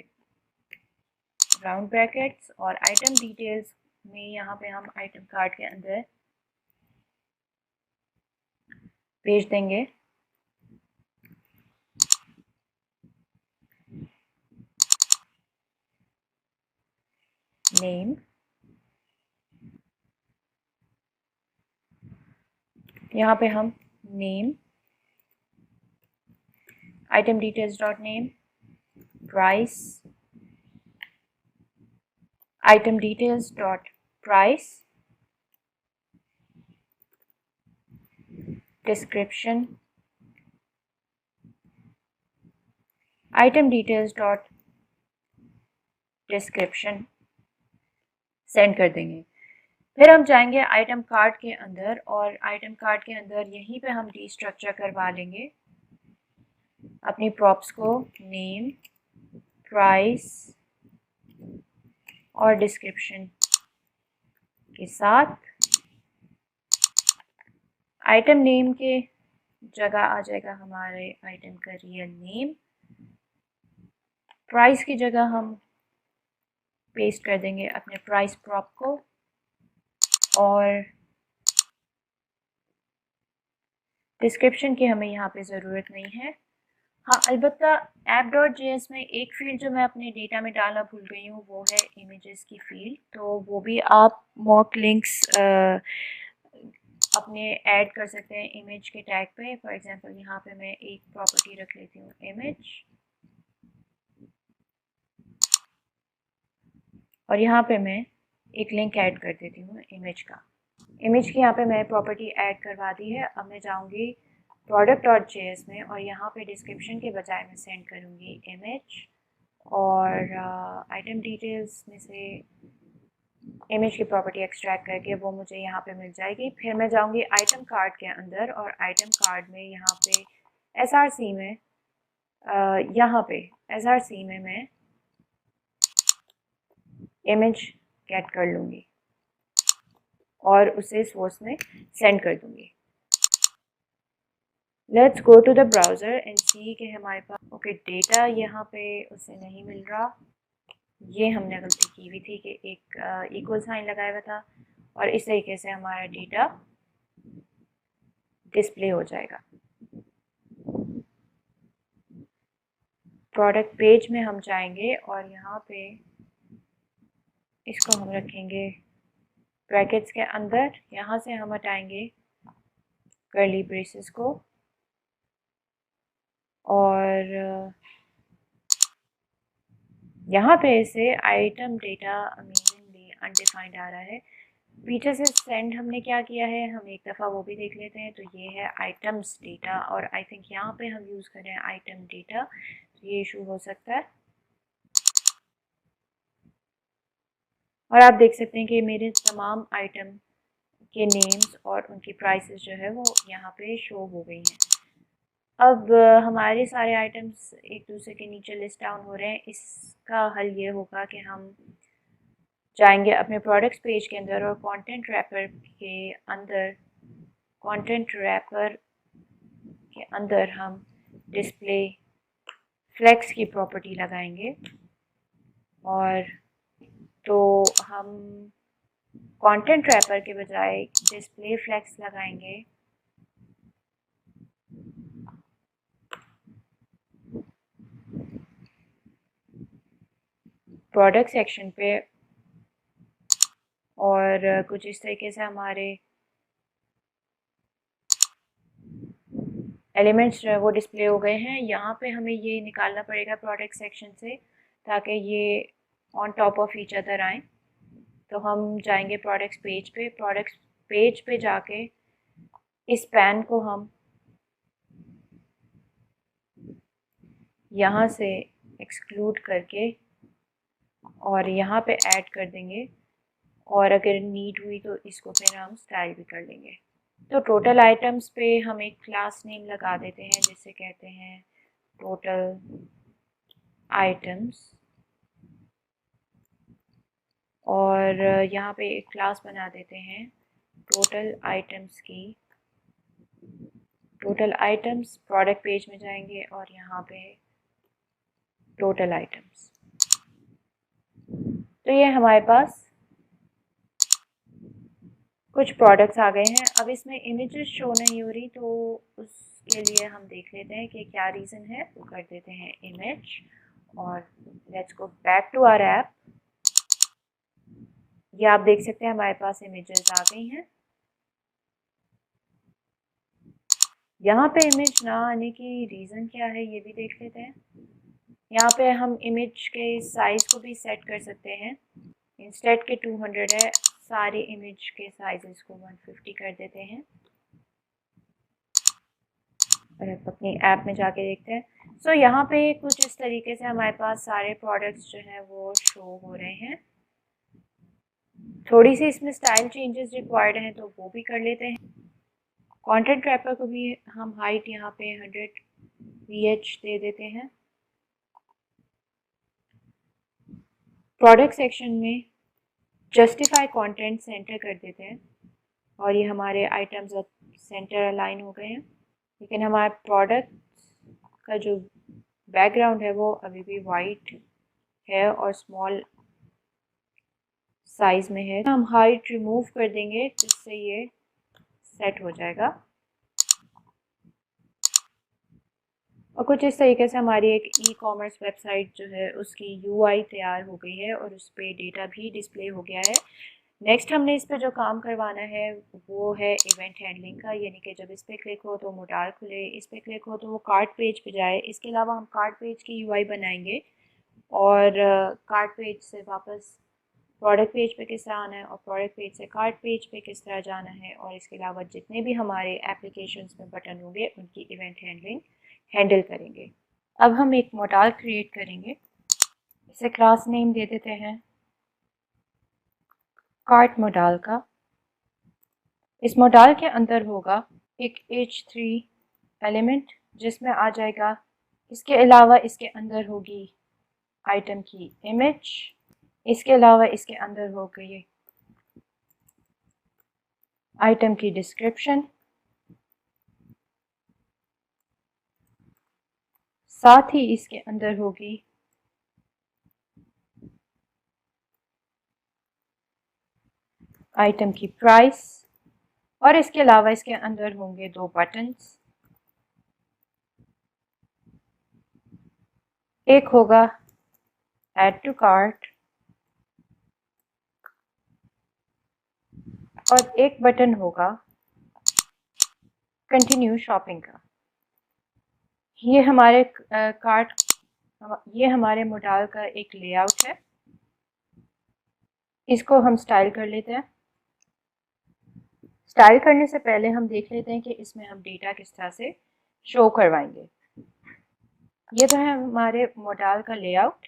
राउंड ब्रैकेट्स और आइटम डिटेल्स में यहाँ पे हम आइटम कार्ड के अंदर भेज देंगे नेम। यहाँ पे हम name, item details dot name, price, item details dot price, description, item details dot description send कर देंगे। फिर हम जाएंगे आइटम कार्ड के अंदर और आइटम कार्ड के अंदर यहीं पे हम डीस्ट्रक्चर करवा लेंगे अपनी प्रॉप्स को नेम, प्राइस और डिस्क्रिप्शन के साथ। आइटम नेम के जगह आ जाएगा हमारे आइटम का रियल नेम। प्राइस की जगह हम पेस्ट कर देंगे अपने प्राइस प्रॉप को। और डिस्क्रिप्शन की हमें यहाँ पे ज़रूरत नहीं है। हाँ, अलबत्ता app.js में एक फील्ड जो मैं अपने डेटा में डालना भूल गई हूँ वो है इमेजेस की फील्ड। तो वो भी आप मॉक लिंक्स अपने ऐड कर सकते हैं इमेज के टैग पे। फॉर एग्जांपल यहाँ पे मैं एक प्रॉपर्टी रख लेती हूँ इमेज, और यहाँ पे मैं एक लिंक ऐड कर देती हूँ इमेज का। इमेज की यहाँ पे मैं प्रॉपर्टी ऐड करवा दी है। अब मैं जाऊँगी product.js में और यहाँ पे डिस्क्रिप्शन के बजाय मैं सेंड करूँगी इमेज, और आइटम डिटेल्स में से इमेज की प्रॉपर्टी एक्सट्रैक्ट करके वो मुझे यहाँ पे मिल जाएगी। फिर मैं जाऊँगी आइटम कार्ड के अंदर और आइटम कार्ड में यहाँ पे SRC में यहाँ पे SRC में मैं इमेज गेट कर लूँगी और उसे सोर्स में सेंड कर दूँगी। Let's go to the browser and see कि हमारे पास ओके डेटा यहाँ पे उसे नहीं मिल रहा। ये हमने गलती की हुई थी कि एक इक्वल साइन लगाया हुआ था, और इस तरीके से हमारा डेटा डिस्प्ले हो जाएगा। प्रोडक्ट पेज में हम जाएंगे और यहाँ पे इसको हम रखेंगे ब्रैकेट्स के अंदर। यहाँ से हम हटाएंगे कर्ली ब्रेसेस को और यहाँ पे इसे आइटम डेटा अमेजिंगली अनडिफाइंड आ रहा है। पीछे से सेंड हमने क्या किया है हम एक दफ़ा वो भी देख लेते हैं। तो ये है आइटम्स डेटा और आई थिंक यहाँ पे हम यूज़ कर रहे हैं आइटम डेटा, तो ये इशू हो सकता है। और आप देख सकते हैं कि मेरे तमाम आइटम के नेम्स और उनकी प्राइसेस जो है वो यहाँ पे शो हो गई हैं। अब हमारे सारे आइटम्स एक दूसरे के नीचे लिस्ट डाउन हो रहे हैं। इसका हल ये होगा कि हम जाएंगे अपने प्रोडक्ट्स पेज के अंदर और कंटेंट रैपर के अंदर, कंटेंट रैपर के अंदर हम डिस्प्ले फ्लेक्स की प्रॉपर्टी लगाएंगे। और तो हम कंटेंट रैपर के बजाय डिस्प्ले फ्लेक्स लगाएंगे प्रोडक्ट सेक्शन पे, और कुछ इस तरीके से हमारे एलिमेंट्स जो है वो डिस्प्ले हो गए हैं। यहाँ पे हमें ये निकालना पड़ेगा प्रोडक्ट सेक्शन से ताकि ये on top of each other आए। तो हम जाएंगे प्रोडक्ट्स पेज पे। प्रोडक्ट्स पेज पे जाके इस पैन को हम यहाँ से एक्सक्लूड करके और यहाँ पे ऐड कर देंगे, और अगर नीड हुई तो इसको फिर हम स्टाइल भी कर लेंगे। तो टोटल आइटम्स पे हम एक क्लास नेम लगा देते हैं जिसे कहते हैं टोटल आइटम्स। और यहाँ पे एक क्लास बना देते हैं टोटल आइटम्स की। टोटल आइटम्स, प्रोडक्ट पेज में जाएंगे और यहाँ पे टोटल आइटम्स। तो ये हमारे पास कुछ प्रोडक्ट्स आ गए हैं। अब इसमें इमेजेस शो नहीं हो रही, तो उसके लिए हम देख लेते हैं कि क्या रीज़न है। तो कर देते हैं इमेज और let's go back to our app. ये आप देख सकते हैं हमारे पास इमेजेस आ गई हैं। यहाँ पे इमेज ना आने की रीज़न क्या है ये भी देख लेते हैं। यहाँ पे हम इमेज के साइज़ को भी सेट कर सकते हैं। इंस्टेड के 200 है, सारे इमेज के साइजेस को 150 कर देते हैं। और अब अपनी ऐप में जाके देखते हैं। सो यहाँ पे कुछ इस तरीके से हमारे पास सारे प्रोडक्ट्स जो हैं वो शो हो रहे हैं। थोड़ी सी इसमें स्टाइल चेंजेस रिक्वायर्ड हैं तो वो भी कर लेते हैं। कंटेंट रैपर को भी हम हाइट यहाँ पे 100 VH दे देते हैं। प्रोडक्ट सेक्शन में जस्टिफाई कंटेंट सेंटर कर देते हैं और ये हमारे आइटम्स अब सेंटर अलाइन हो गए हैं। लेकिन हमारे प्रोडक्ट का जो बैकग्राउंड है वो अभी भी वाइट है और स्मॉल साइज में है। हम हाइट रिमूव कर देंगे जिससे ये सेट हो जाएगा। और कुछ इस तरीके से हमारी एक ई कॉमर्स वेबसाइट जो है उसकी UI तैयार हो गई है और उस पर डेटा भी डिस्प्ले हो गया है। नेक्स्ट हमने इस पर जो काम करवाना है वो है इवेंट हैंडलिंग का, यानी कि जब इस पर क्लिक हो तो मोडाल खुले, इस पर क्लिक हो तो वो कार्ट पेज पे जाए। इसके अलावा हम कार्ट पेज की UI बनाएंगे और कार्ट पेज से वापस प्रोडक्ट पेज पे किस तरह आना है और प्रोडक्ट पेज से कार्ट पेज पे किस तरह जाना है। और इसके अलावा जितने भी हमारे एप्लीकेशंस में बटन होंगे उनकी इवेंट हैंडलिंग हैंडल करेंगे। अब हम एक मॉडल क्रिएट करेंगे। इसे क्लास नेम दे देते हैं कार्ट मॉडल का। इस मॉडल के अंदर होगा एक H3 एलिमेंट जिसमें आ जाएगा। इसके अलावा इसके अंदर होगी आइटम की इमेज। इसके अलावा इसके अंदर हो गई आइटम की डिस्क्रिप्शन। साथ ही इसके अंदर होगी आइटम की प्राइस और इसके अलावा इसके अंदर होंगे दो बटन्स। एक होगा ऐड टू कार्ट और एक बटन होगा कंटिन्यू शॉपिंग का। ये हमारे कार्ट ये हमारे मॉडल का एक लेआउट है। इसको हम स्टाइल कर लेते हैं। स्टाइल करने से पहले हम देख लेते हैं कि इसमें हम डेटा किस तरह से शो करवाएंगे। ये तो है हमारे मॉडल का लेआउट।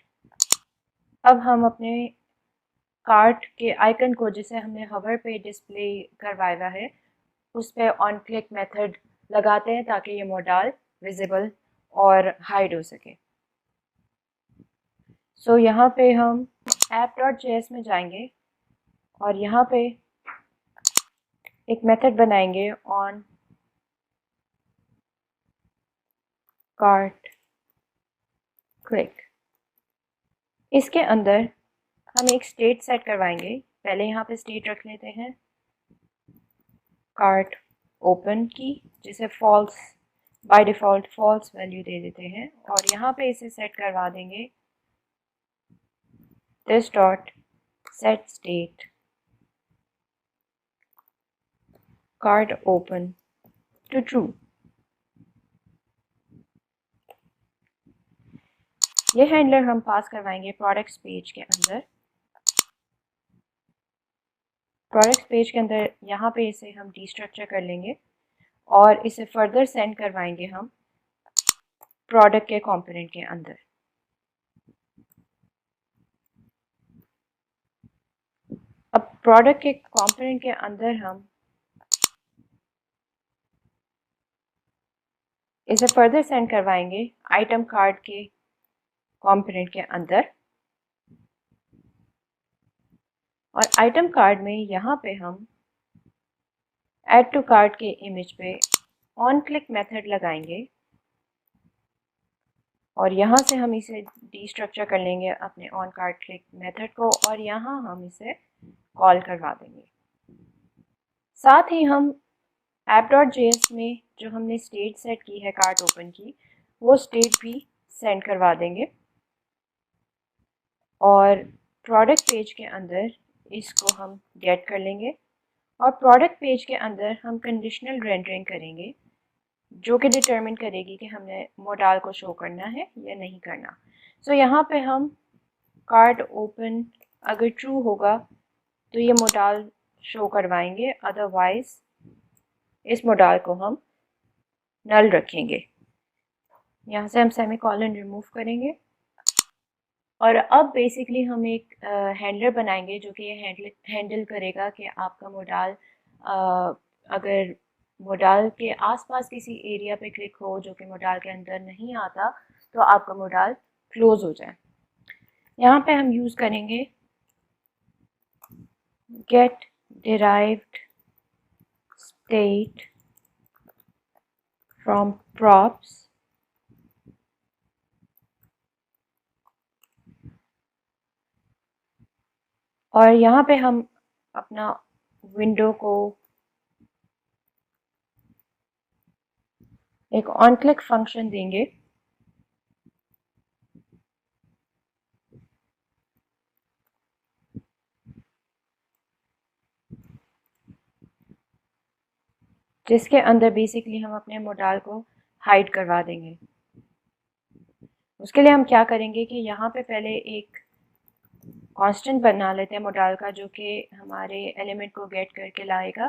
अब हम अपने कार्ट के आइकन को जिसे हमने हवर पे डिस्प्ले करवाया है उस पर ऑन क्लिक मेथड लगाते हैं ताकि ये मॉडल विजिबल और हाइड हो सके। सो यहाँ पे हम app.js में जाएंगे और यहाँ पे एक मेथड बनाएंगे ऑन कार्ट क्लिक। इसके अंदर हम एक स्टेट सेट करवाएंगे। पहले यहाँ पे स्टेट रख लेते हैं कार्ट ओपन की, जिसे false by default false value दे देते हैं और यहाँ पे इसे सेट करवा देंगे this dot set state cart open to true. ये हैंडलर हम पास करवाएंगे प्रोडक्ट्स पेज के अंदर। प्रोडक्ट्स पेज के अंदर यहाँ पे इसे हम डिस्ट्रक्चर कर लेंगे और इसे फर्दर सेंड करवाएंगे हम प्रोडक्ट के कंपोनेंट के अंदर। अब प्रोडक्ट के कंपोनेंट के अंदर हम इसे फर्दर सेंड करवाएंगे आइटम कार्ड के कंपोनेंट के अंदर। और आइटम कार्ड में यहाँ पे हम ऐड टू कार्ट के इमेज पे ऑन क्लिक मेथड लगाएंगे और यहाँ से हम इसे डीस्ट्रक्चर कर लेंगे अपने ऑन कार्ड क्लिक मेथड को और यहाँ हम इसे कॉल करवा देंगे। साथ ही हम app.js में जो हमने स्टेट सेट की है कार्ट ओपन की, वो स्टेट भी सेंड करवा देंगे और प्रोडक्ट पेज के अंदर इसको हम गेट कर लेंगे और प्रोडक्ट पेज के अंदर हम कंडीशनल रेंडरिंग करेंगे जो कि डिटरमिन करेगी कि हमने मोडाल को शो करना है या नहीं करना। सो यहाँ पे हम कार्ट ओपन अगर ट्रू होगा तो ये मोडाल शो करवाएंगे, अदरवाइज इस मोडाल को हम नल रखेंगे। यहाँ से हम सेमीकोलन रिमूव करेंगे और अब बेसिकली हम एक हैंडलर बनाएंगे जो कि ये हैंडल करेगा कि आपका मोडाल अगर मोडाल के आसपास किसी एरिया पे क्लिक हो जो कि मोडाल के अंदर नहीं आता तो आपका मोडाल क्लोज हो जाए। यहाँ पे हम यूज़ करेंगे get derived state from props और यहाँ पे हम अपना विंडो को एक ऑन क्लिक फंक्शन देंगे जिसके अंदर बेसिकली हम अपने मोडाल को हाइड करवा देंगे। उसके लिए हम क्या करेंगे कि यहाँ पे पहले एक कांस्टेंट बना लेते हैं मोडाल का जो कि हमारे एलिमेंट को गेट करके लाएगा।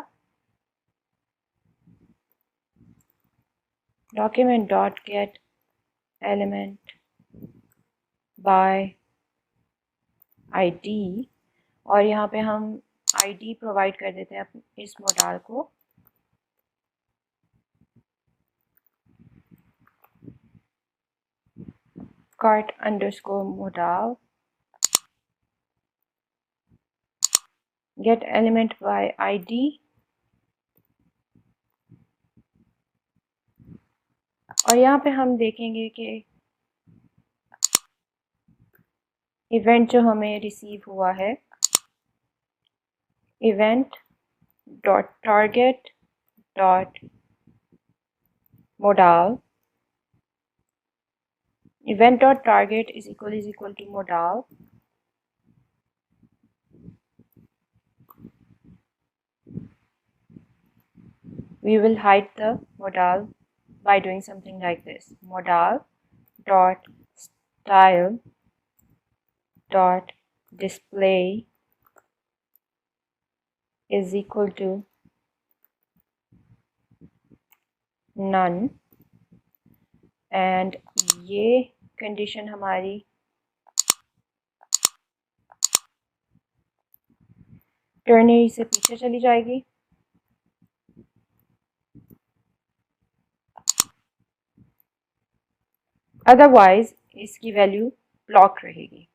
Document dot gate element by ID और यहाँ पे हम आईडी प्रोवाइड कर देते हैं इस मोडाल को cart underscore modal get element by id और यहाँ पे हम देखेंगे कि इवेंट जो हमें रिसीव हुआ है event dot target dot modal event dot target is equal to modal we will hide the modal by doing something like this modal dot style dot display is equal to none and ये कंडीशन हमारी टर्नरी से पीछे चली जाएगी अदरवाइज इसकी वैल्यू ब्लॉक रहेगी।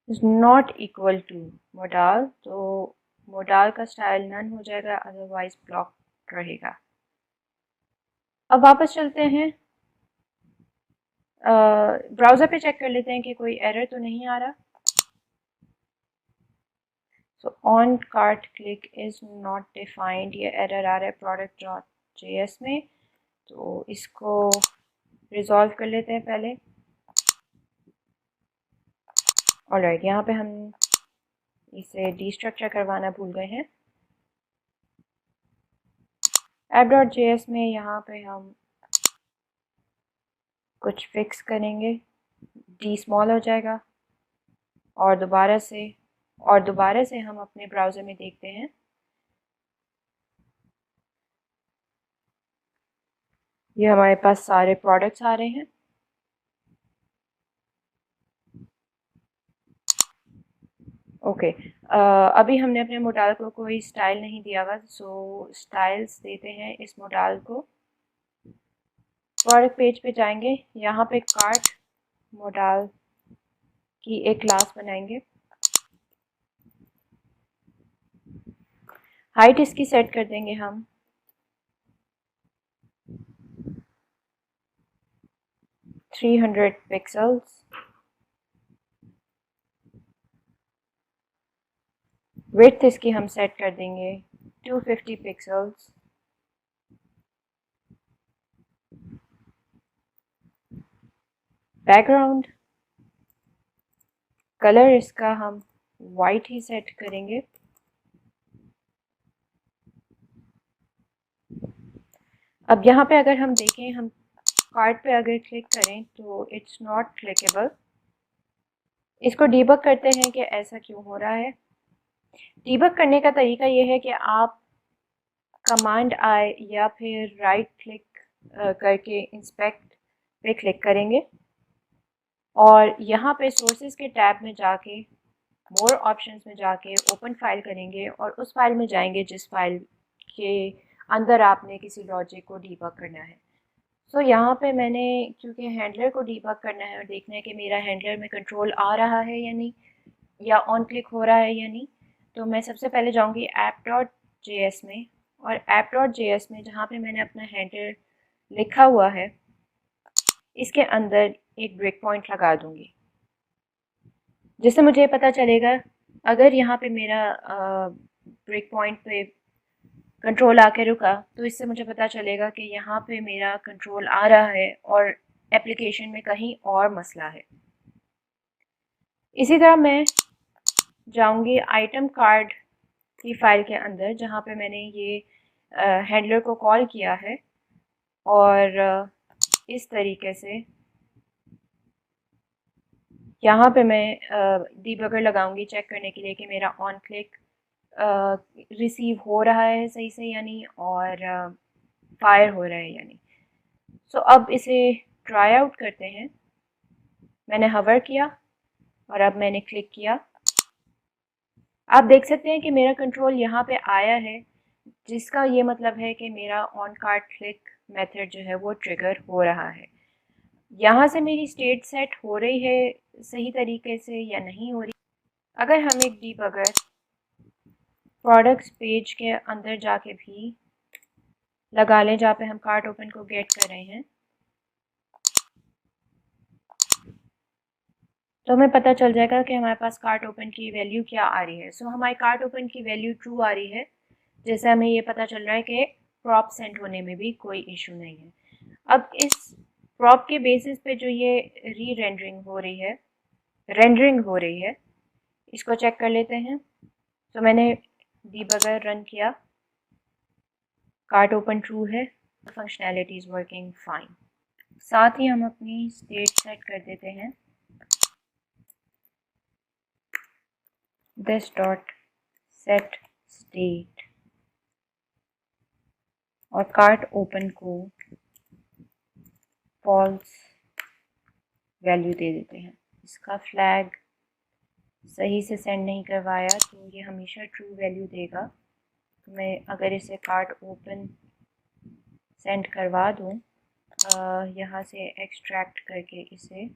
Is not equal to modal तो मोडाल का स्टाइल नन हो जाएगा अदरवाइज ब्लॉक रहेगा। अब वापस चलते हैं ब्राउज़र पे चेक कर लेते हैं कि कोई एरर तो नहीं आ रहा। So on cart click is not defined ये एरर आ रहा है product.js में, तो इसको रिजॉल्व कर लेते हैं पहले। ऑलराइट यहाँ पे हम इसे डीस्ट्रक्चर करवाना भूल गए हैं। app.js में यहाँ पे हम कुछ फिक्स करेंगे, डी स्मॉल हो जाएगा और दोबारा से हम अपने ब्राउज़र में देखते हैं ये हमारे पास सारे प्रोडक्ट्स आ रहे हैं। ओके अभी हमने अपने मोडाल को कोई स्टाइल नहीं दिया हुआ, सो स्टाइल्स देते हैं इस मोडाल को। प्रोडक्ट पेज पे जाएंगे, यहाँ पे कार्ट मोडाल की एक क्लास बनाएंगे। हाइट इसकी सेट कर देंगे हम 300 पिक्सल्स। विड्थ इसकी हम सेट कर देंगे 250 पिक्सल्स। बैकग्राउंड कलर इसका हम वाइट ही सेट करेंगे। अब यहाँ पे अगर हम देखें, हम कार्ड पे अगर क्लिक करें तो इट्स नॉट क्लिकेबल। इसको डीबग करते हैं कि ऐसा क्यों हो रहा है। डीबग करने का तरीका ये है कि आप कमांड आई या फिर राइट क्लिक करके इंस्पेक्ट पे क्लिक करेंगे और यहाँ पे सोर्सेज के टैब में जाके मोर ऑप्शंस में जाके ओपन फाइल करेंगे और उस फाइल में जाएंगे जिस फाइल के अंदर आपने किसी लॉजिक को डीबग करना है। सो यहाँ पे मैंने क्योंकि हैंडलर को डीबग करना है और देखना है कि मेरा हैंडलर में कंट्रोल आ रहा है या नहीं, या ऑन क्लिक हो रहा है या नहीं, तो मैं सबसे पहले जाऊँगी app.js में, और app.js में जहाँ पे मैंने अपना हैंडलर लिखा हुआ है इसके अंदर एक ब्रेक पॉइंट लगा दूँगी, जिससे मुझे पता चलेगा अगर यहाँ पे मेरा ब्रेक पॉइंट पे कंट्रोल आके रुका तो इससे मुझे पता चलेगा कि यहाँ पे मेरा कंट्रोल आ रहा है और एप्लीकेशन में कहीं और मसला है। इसी तरह मैं जाऊँगी आइटम कार्ड की फ़ाइल के अंदर जहाँ पे मैंने ये हैंडलर को कॉल किया है, और इस तरीके से यहाँ पे मैं डीबगर लगाऊंगी चेक करने के लिए कि मेरा ऑन क्लिक रिसीव हो रहा है सही से या नहीं, और फायर हो रहा है या नहीं। सो अब इसे ट्राई आउट करते हैं। मैंने हवर किया और अब मैंने क्लिक किया। आप देख सकते हैं कि मेरा कंट्रोल यहाँ पे आया है, जिसका ये मतलब है कि मेरा ऑन कार्ड क्लिक मेथड जो है वो ट्रिगर हो रहा है। यहाँ से मेरी स्टेट सेट हो रही है सही तरीके से या नहीं हो रही। अगर हम एक डीबगर प्रोडक्ट्स पेज के अंदर जाके भी लगा लें जहाँ पे हम कार्ट ओपन को गेट कर रहे हैं, तो हमें पता चल जाएगा कि हमारे पास कार्ट ओपन की वैल्यू क्या आ रही है। सो हमारी कार्ट ओपन की वैल्यू ट्रू आ रही है, जैसे हमें ये पता चल रहा है कि प्रॉप सेंड होने में भी कोई इशू नहीं है। अब इस प्रॉप के बेसिस पे जो ये रेंडरिंग हो रही है इसको चेक कर लेते हैं। तो मैंने डीबगर रन किया, कार्ट ओपन ट्रू है, फंक्शनैलिटी इज़ वर्किंग फाइन। साथ ही हम अपनी स्टेट सेट कर देते हैं दिस डॉट सेट स्टेट, और कार्ट ओपन को फॉल्स वैल्यू दे देते हैं। इसका फ्लैग सही से सेंड नहीं करवाया तो ये हमेशा ट्रू वैल्यू देगा। तो मैं अगर इसे कार्ट ओपन सेंड करवा दूँ यहाँ से एक्सट्रैक्ट करके इसे,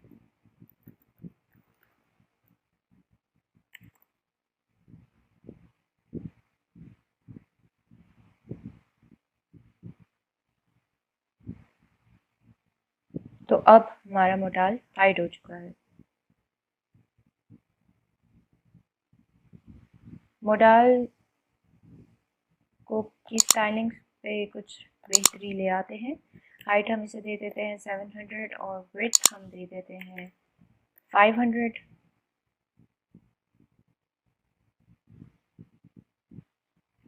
तो अब हमारा मोडाल हाइड हो चुका है। मोडाल को की स्टाइलिंग पे कुछ बेहतरी ले आते हैं। हाइट हम इसे दे देते हैं 700 और विड्थ हम दे देते हैं 500।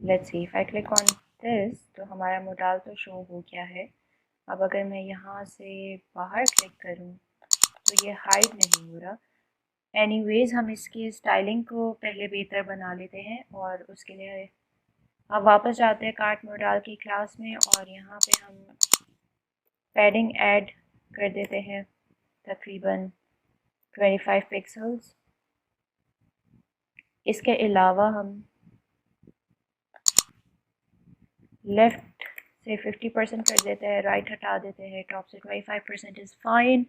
Let's see if I click on this तो हमारा मोडाल तो शो हो गया है। अब अगर मैं यहाँ से बाहर क्लिक करूँ तो ये हाइड नहीं हो रहा। एनीवेज हम इसकी स्टाइलिंग को पहले बेहतर बना लेते हैं, और उसके लिए अब वापस जाते हैं कार्ट मोडाल की क्लास में, और यहाँ पे हम पैडिंग ऐड कर देते हैं तकरीबन 25 पिक्सल्स। इसके अलावा हम लेफ़्ट से 50% कर देते हैं, राइट हटा देते हैं, टॉप से 25% इज़ फाइन।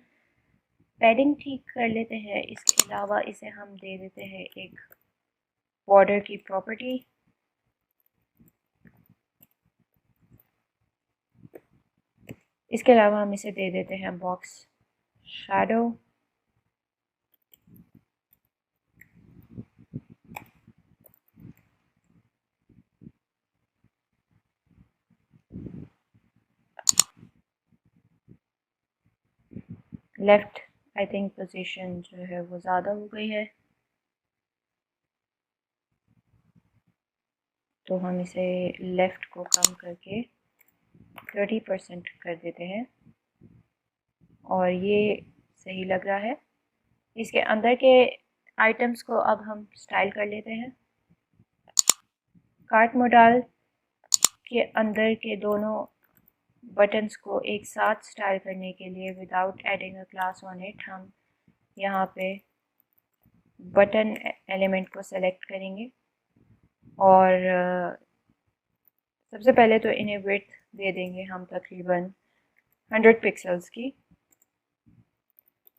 पैडिंग ठीक कर लेते हैं। इसके अलावा इसे हम दे देते हैं एक बॉर्डर की प्रॉपर्टी। इसके अलावा हम इसे दे देते हैं box shadow. Left I think position जो है वो ज़्यादा हो गई है, तो हम इसे लेफ़्ट को कम करके 30% कर देते हैं और ये सही लग रहा है। इसके अंदर के आइटम्स को अब हम स्टाइल कर लेते हैं। कार्ट मोडाल के अंदर के दोनों बटन्स को एक साथ स्टाइल करने के लिए without adding a class on it हम यहाँ पे बटन एलिमेंट को सेलेक्ट करेंगे और सबसे पहले तो इन्हें विड्थ दे देंगे हम तकरीबन 100 पिक्सल्स की।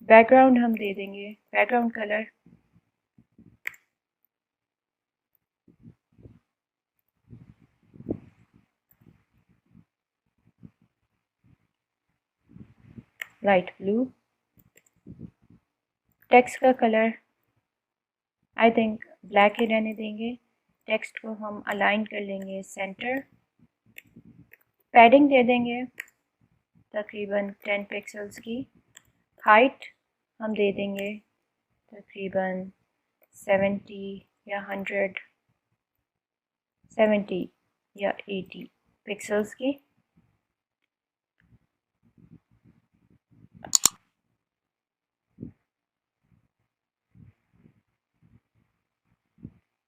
बैकग्राउंड हम दे देंगे background colour light blue. Text का कलर आई थिंक ब्लैक ही रहने देंगे। टेक्स्ट को हम अलाइन कर लेंगे सेंटर। पैडिंग दे देंगे तकरीबन 10 पिक्सल्स की। हाइट हम दे देंगे तकरीबन 70 या 100, 70 या 80 पिक्सल्स की।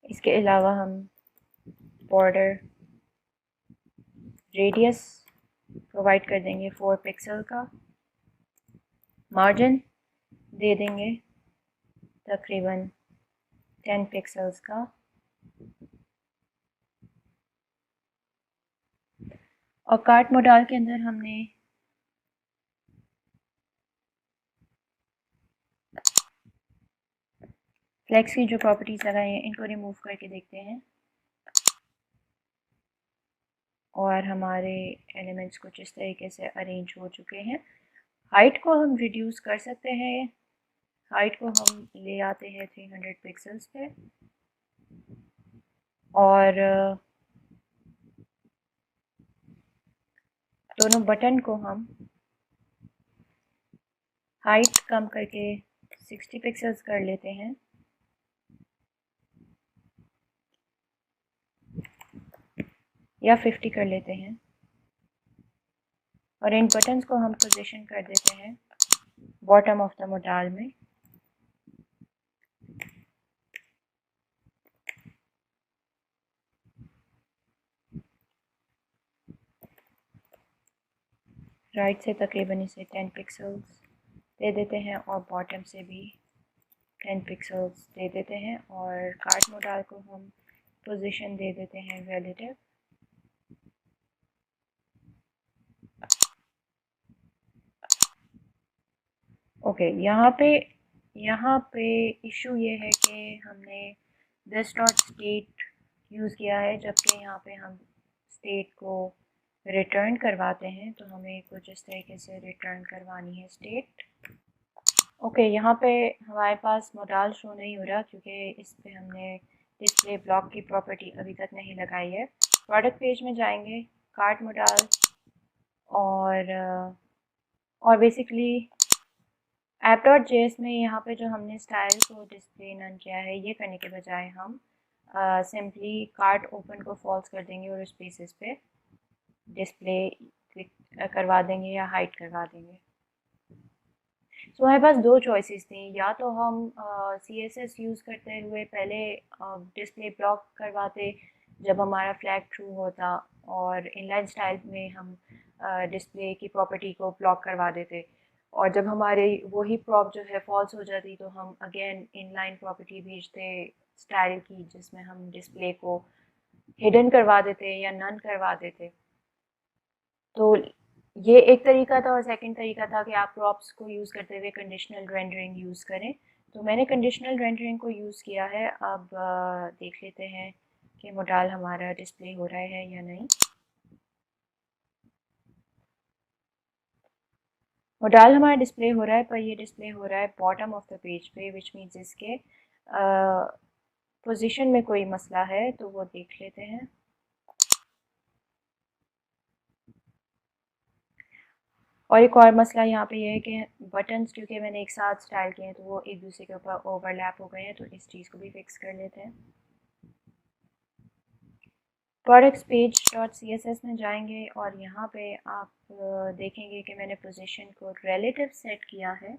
इसके अलावा हम बॉर्डर रेडियस प्रोवाइड कर देंगे 4 पिक्सल का। मार्जिन दे देंगे तकरीबन 10 पिक्सल्स का। और कार्ट मोडाल के अंदर हमने फ्लेक्स की जो प्रॉपर्टीज लगाई हैं इनको रिमूव करके देखते हैं और हमारे एलिमेंट्स कुछ इस तरीके से अरेंज हो चुके हैं। हाइट को हम रिड्यूस कर सकते हैं। हाइट को हम ले आते हैं 300 पिक्सल्स पे और दोनों बटन को हम हाइट कम करके 60 पिक्सल्स कर लेते हैं या 50 कर लेते हैं और इन बटन्स को हम पोजीशन कर देते हैं बॉटम ऑफ द मोडाल में। राइट से तकरीबन इसे 10 पिक्सल्स दे देते हैं और बॉटम से भी 10 पिक्सल्स दे देते हैं और कार्ट मोडाल को हम पोजीशन दे देते हैं रिलेटिव। ओके, यहाँ पे इशू ये है कि हमने दिस डॉट स्टेट यूज़ किया है जबकि यहाँ पे हम स्टेट को रिटर्न करवाते हैं, तो हमें कुछ इस तरीके से रिटर्न करवानी है स्टेट। ओके, यहाँ पे हमारे पास मोडाल शो नहीं हो रहा क्योंकि इस पे हमने डिस्प्ले ब्लॉक की प्रॉपर्टी अभी तक नहीं लगाई है। प्रोडक्ट पेज में जाएंगे, कार्ट मोडाल और बेसिकली app.js में यहाँ पे जो हमने स्टाइल को डिस्प्ले नन किया है ये करने के बजाय हम सिंपली कार्ट ओपन को फॉल्स कर देंगे और स्पेसेस पे डिस्प्ले क्लिक करवा देंगे या हाइड करवा देंगे। तो हमारे पास दो चॉइसेस थी, या तो हम CSS यूज़ करते हुए पहले डिस्प्ले ब्लॉक करवाते जब हमारा फ्लैग ट्रू होता और इनलाइन स्टाइल में हम डिस्प्ले की प्रॉपर्टी को ब्लॉक करवा देते और जब हमारी वही प्रॉप जो है फॉल्स हो जाती तो हम अगेन इनलाइन प्रॉपर्टी भेजते स्टाइल की जिसमें हम डिस्प्ले को हिडन करवा देते या नन करवा देते। तो ये एक तरीका था, और सेकंड तरीका था कि आप प्रॉप्स को यूज़ करते हुए कंडीशनल रेंडरिंग यूज़ करें। तो मैंने कंडीशनल रेंडरिंग को यूज़ किया है। अब देख लेते हैं कि मोडाल हमारा डिस्प्ले हो रहा है या नहीं। मोडाल हमारा डिस्प्ले हो रहा है, पर ये डिस्प्ले हो रहा है बॉटम ऑफ द पेज पे, विच मीन्स इसके पोजीशन में कोई मसला है, तो वो देख लेते हैं। और एक और मसला यहाँ पे ये है कि बटन्स क्योंकि मैंने एक साथ स्टाइल किए हैं तो वो एक दूसरे के ऊपर ओवरलैप हो गए हैं, तो इस चीज़ को भी फिक्स कर लेते हैं। Products page dot C S S में जाएंगे और यहाँ पे आप देखेंगे कि मैंने पोजीशन को रिलेटिव सेट किया है,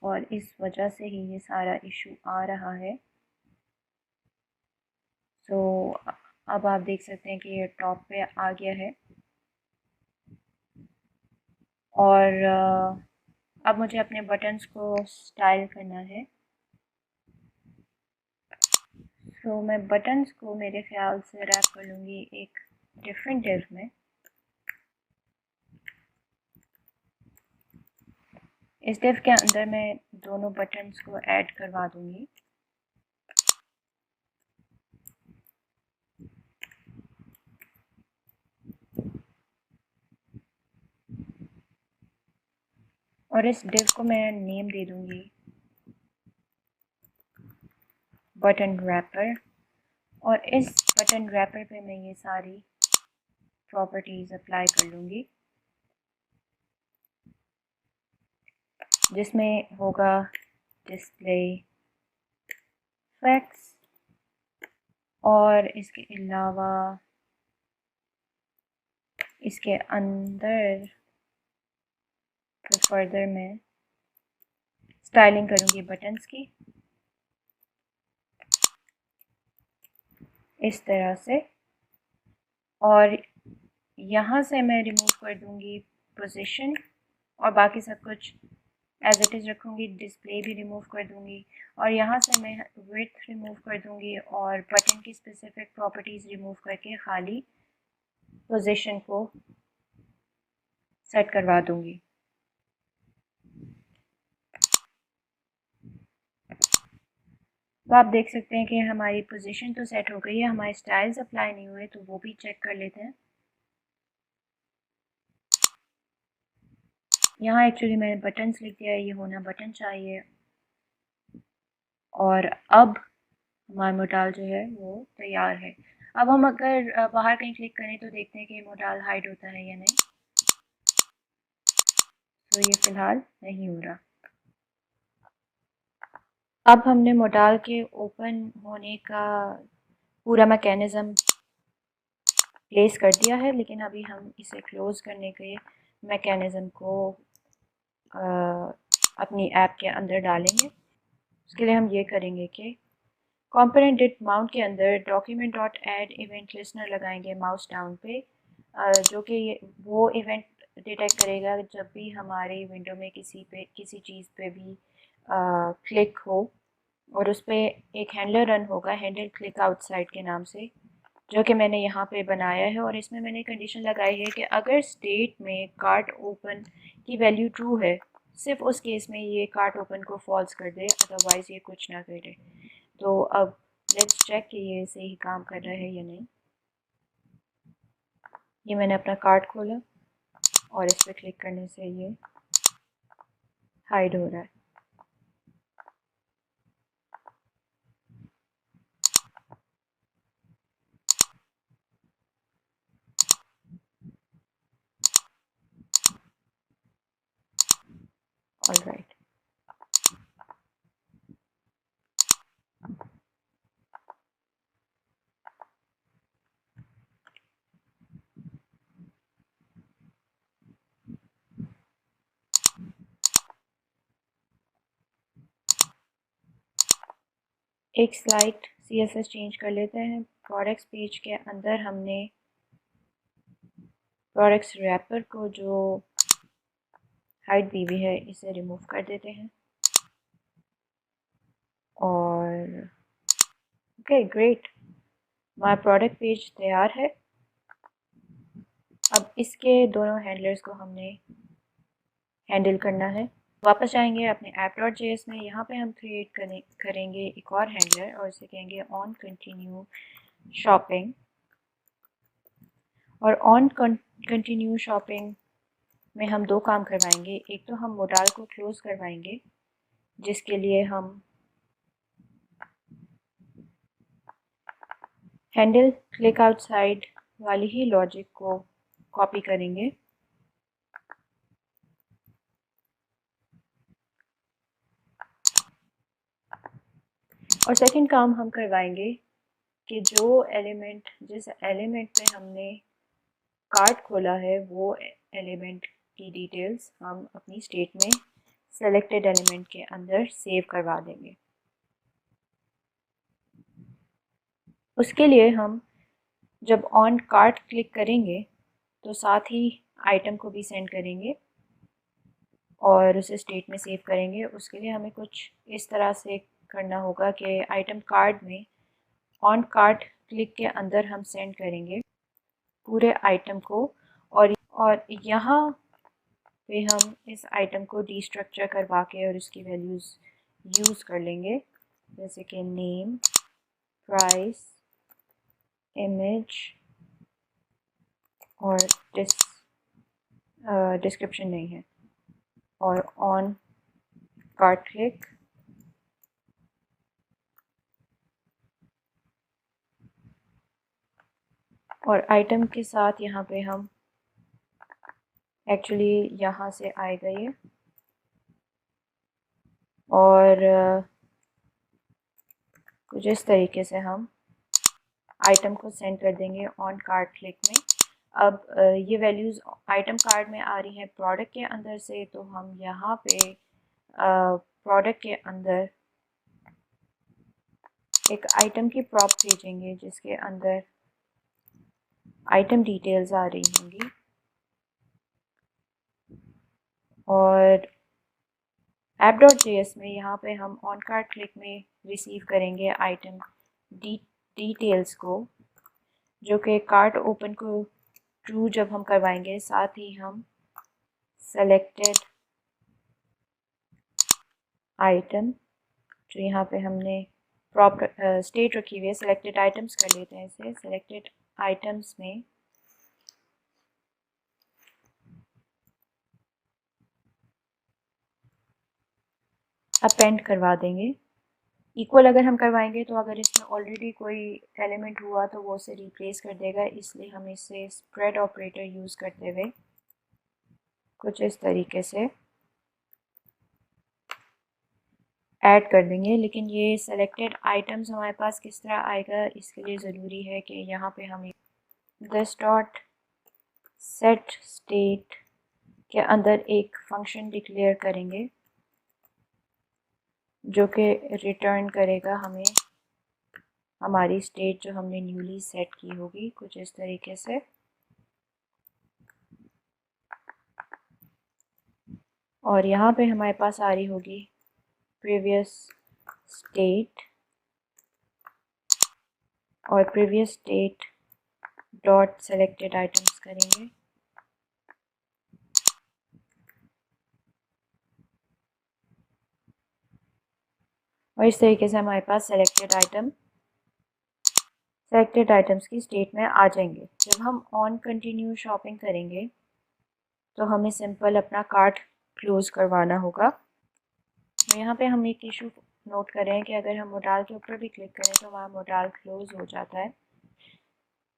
और इस वजह से ही ये सारा इशू आ रहा है। तो अब आप देख सकते हैं कि ये टॉप पे आ गया है। और अब मुझे अपने बटन्स को स्टाइल करना है। तो मैं बटन्स को मेरे ख्याल से रैप कर लूँगी एक डिफरेंट डिव में। इस डिव के अंदर मैं दोनों बटन्स को ऐड करवा दूँगी। और इस डिव को मैं नेम दे दूँगी बटन रैपर, और इस बटन रैपर पे मैं ये सारी प्रॉपर्टीज़ अप्लाई कर लूँगी, जिसमें होगा डिस्प्ले फैक्ट्स, और इसके अलावा इसके अंदर फिर फर्दर मैं स्टाइलिंग करूँगी बटन्स की इस तरह से। और यहाँ से मैं रिमूव कर दूँगी पोजीशन, और बाकी सब कुछ एज इट इज़ रखूँगी। डिस्प्ले भी रिमूव कर दूँगी, और यहाँ से मैं विड्थ रिमूव कर दूँगी, और बटन की स्पेसिफिक प्रॉपर्टीज़ रिमूव करके खाली पोजीशन को सेट करवा दूँगी। तो आप देख सकते हैं कि हमारी पोजीशन तो सेट हो गई है, हमारे स्टाइल्स अप्लाई नहीं हुए, तो वो भी चेक कर लेते हैं। यहाँ एक्चुअली मैंने बटन्स लिख दिया है, ये होना बटन चाहिए। और अब हमारा मोडाल जो है वो तैयार है। अब हम अगर बाहर कहीं क्लिक करें तो देखते हैं कि मोडाल हाइड होता है या नहीं। तो ये फ़िलहाल नहीं हो रहा। अब हमने मोडाल के ओपन होने का पूरा मैकेनिज़्म प्लेस कर दिया है, लेकिन अभी हम इसे क्लोज़ करने के मैकेनिज़्म को अपनी ऐप के अंदर डालेंगे। उसके लिए हम ये करेंगे कि कंपोनेंट डिट माउंट के अंदर document dot add event listener लगाएंगे माउस डाउन पे, जो कि वो इवेंट डिटेक्ट करेगा जब भी हमारी विंडो में किसी चीज़ पे भी क्लिक हो, और उस पर एक हैंडलर रन होगा, हैंडल क्लिक आउटसाइड के नाम से, जो कि मैंने यहाँ पे बनाया है। और इसमें मैंने कंडीशन लगाई है कि अगर स्टेट में कार्ट ओपन की वैल्यू ट्रू है, सिर्फ उस केस में ये कार्ट ओपन को फॉल्स कर दे, अदरवाइज़ ये कुछ ना करे। तो अब लेट्स चेक कि ये सही काम कर रहा है या नहीं। ये मैंने अपना कार्ट खोला और इस पर क्लिक करने से ये हाइड हो रहा है। ऑलराइट, एक स्लाइड CSS चेंज कर लेते हैं। प्रोडक्ट्स पेज के अंदर हमने प्रोडक्ट्स रैपर को जो हाइड दी हुई है इसे रिमूव कर देते हैं। और ओके ग्रेट, हमारा प्रोडक्ट पेज तैयार है। अब इसके दोनों हैंडलर्स को हमने हैंडल करना है। वापस जाएंगे अपने app.js में। यहाँ पे हम क्रिएट करेंगे एक और हैंडलर और इसे कहेंगे ऑन कंटिन्यू शॉपिंग। और ऑन कंटिन्यू शॉपिंग में हम दो काम करवाएंगे। एक तो हम मोडाल को क्लोज करवाएंगे, जिसके लिए हम हैंडल क्लिक आउटसाइड वाली ही लॉजिक को कॉपी करेंगे और सेकंड काम हम करवाएंगे कि जिस एलिमेंट पे हमने कार्ट खोला है वो एलिमेंट की डिटेल्स हम अपनी स्टेट में सेलेक्टेड एलिमेंट के अंदर सेव करवा देंगे। उसके लिए हम जब ऑन कार्ट क्लिक करेंगे तो साथ ही आइटम को भी सेंड करेंगे और उसे स्टेट में सेव करेंगे। उसके लिए हमें कुछ इस तरह से करना होगा कि आइटम कार्ड में ऑन कार्ट क्लिक के अंदर हम सेंड करेंगे पूरे आइटम को और यहाँ पे हम इस आइटम को डीस्ट्रक्चर करवा के और इसकी वैल्यूज़ यूज़ कर लेंगे, जैसे कि नेम, प्राइस, इमेज और डिस्क्रिप्शन नहीं है, और ऑन कार्ट क्लिक और आइटम के साथ यहाँ पे हम एक्चुअली यहाँ से आएगा ये और कुछ इस तरीके से हम आइटम को सेंड कर देंगे ऑन कार्ट क्लिक में। अब ये वैल्यूज़ आइटम कार्ड में आ रही हैं प्रोडक्ट के अंदर से, तो हम यहाँ पे प्रोडक्ट के अंदर एक आइटम की प्रॉप भेजेंगे जिसके अंदर आइटम डिटेल्स आ रही होंगी और app.js में यहाँ पे हम ऑन कार्ट क्लिक में रिसीव करेंगे आइटम डिटेल्स को, जो कि कार्ट ओपन को ट्रू जब हम करवाएंगे, साथ ही हम सेलेक्टेड आइटम जो यहाँ पे हमने प्रॉपर स्टेट रखी हुई है, सेलेक्टेड आइटम्स कर लेते हैं इसे। सेलेक्टेड आइटम्स में अपेंड करवा देंगे। इक्वल अगर हम करवाएंगे तो अगर इसमें ऑलरेडी कोई एलिमेंट हुआ तो वो उसे रिप्लेस कर देगा, इसलिए हम इसे स्प्रेड ऑपरेटर यूज़ करते हुए कुछ इस तरीके से ऐड कर देंगे। लेकिन ये सेलेक्टेड आइटम्स हमारे पास किस तरह आएगा, इसके लिए ज़रूरी है कि यहाँ पे हम दिस डॉट सेट स्टेट के अंदर एक फंक्शन डिक्लेयर करेंगे जो कि रिटर्न करेगा हमें हमारी स्टेट जो हमने न्यूली सेट की होगी, कुछ इस तरीके से। और यहाँ पे हमारे पास आ रही होगी प्रीवियस स्टेट और previous state dot selected items करेंगे और इस तरीके से हमारे पास सेलेक्टेड आइटम्स की स्टेट में आ जाएंगे। जब हम ऑन कंटिन्यू शॉपिंग करेंगे तो हमें सिंपल अपना कार्ट क्लोज़ करवाना होगा। तो यहाँ पे हम एक इशू नोट कर रहे हैं कि अगर हम मोडाल के ऊपर भी क्लिक करें तो हमारा मोडाल क्लोज़ हो जाता है।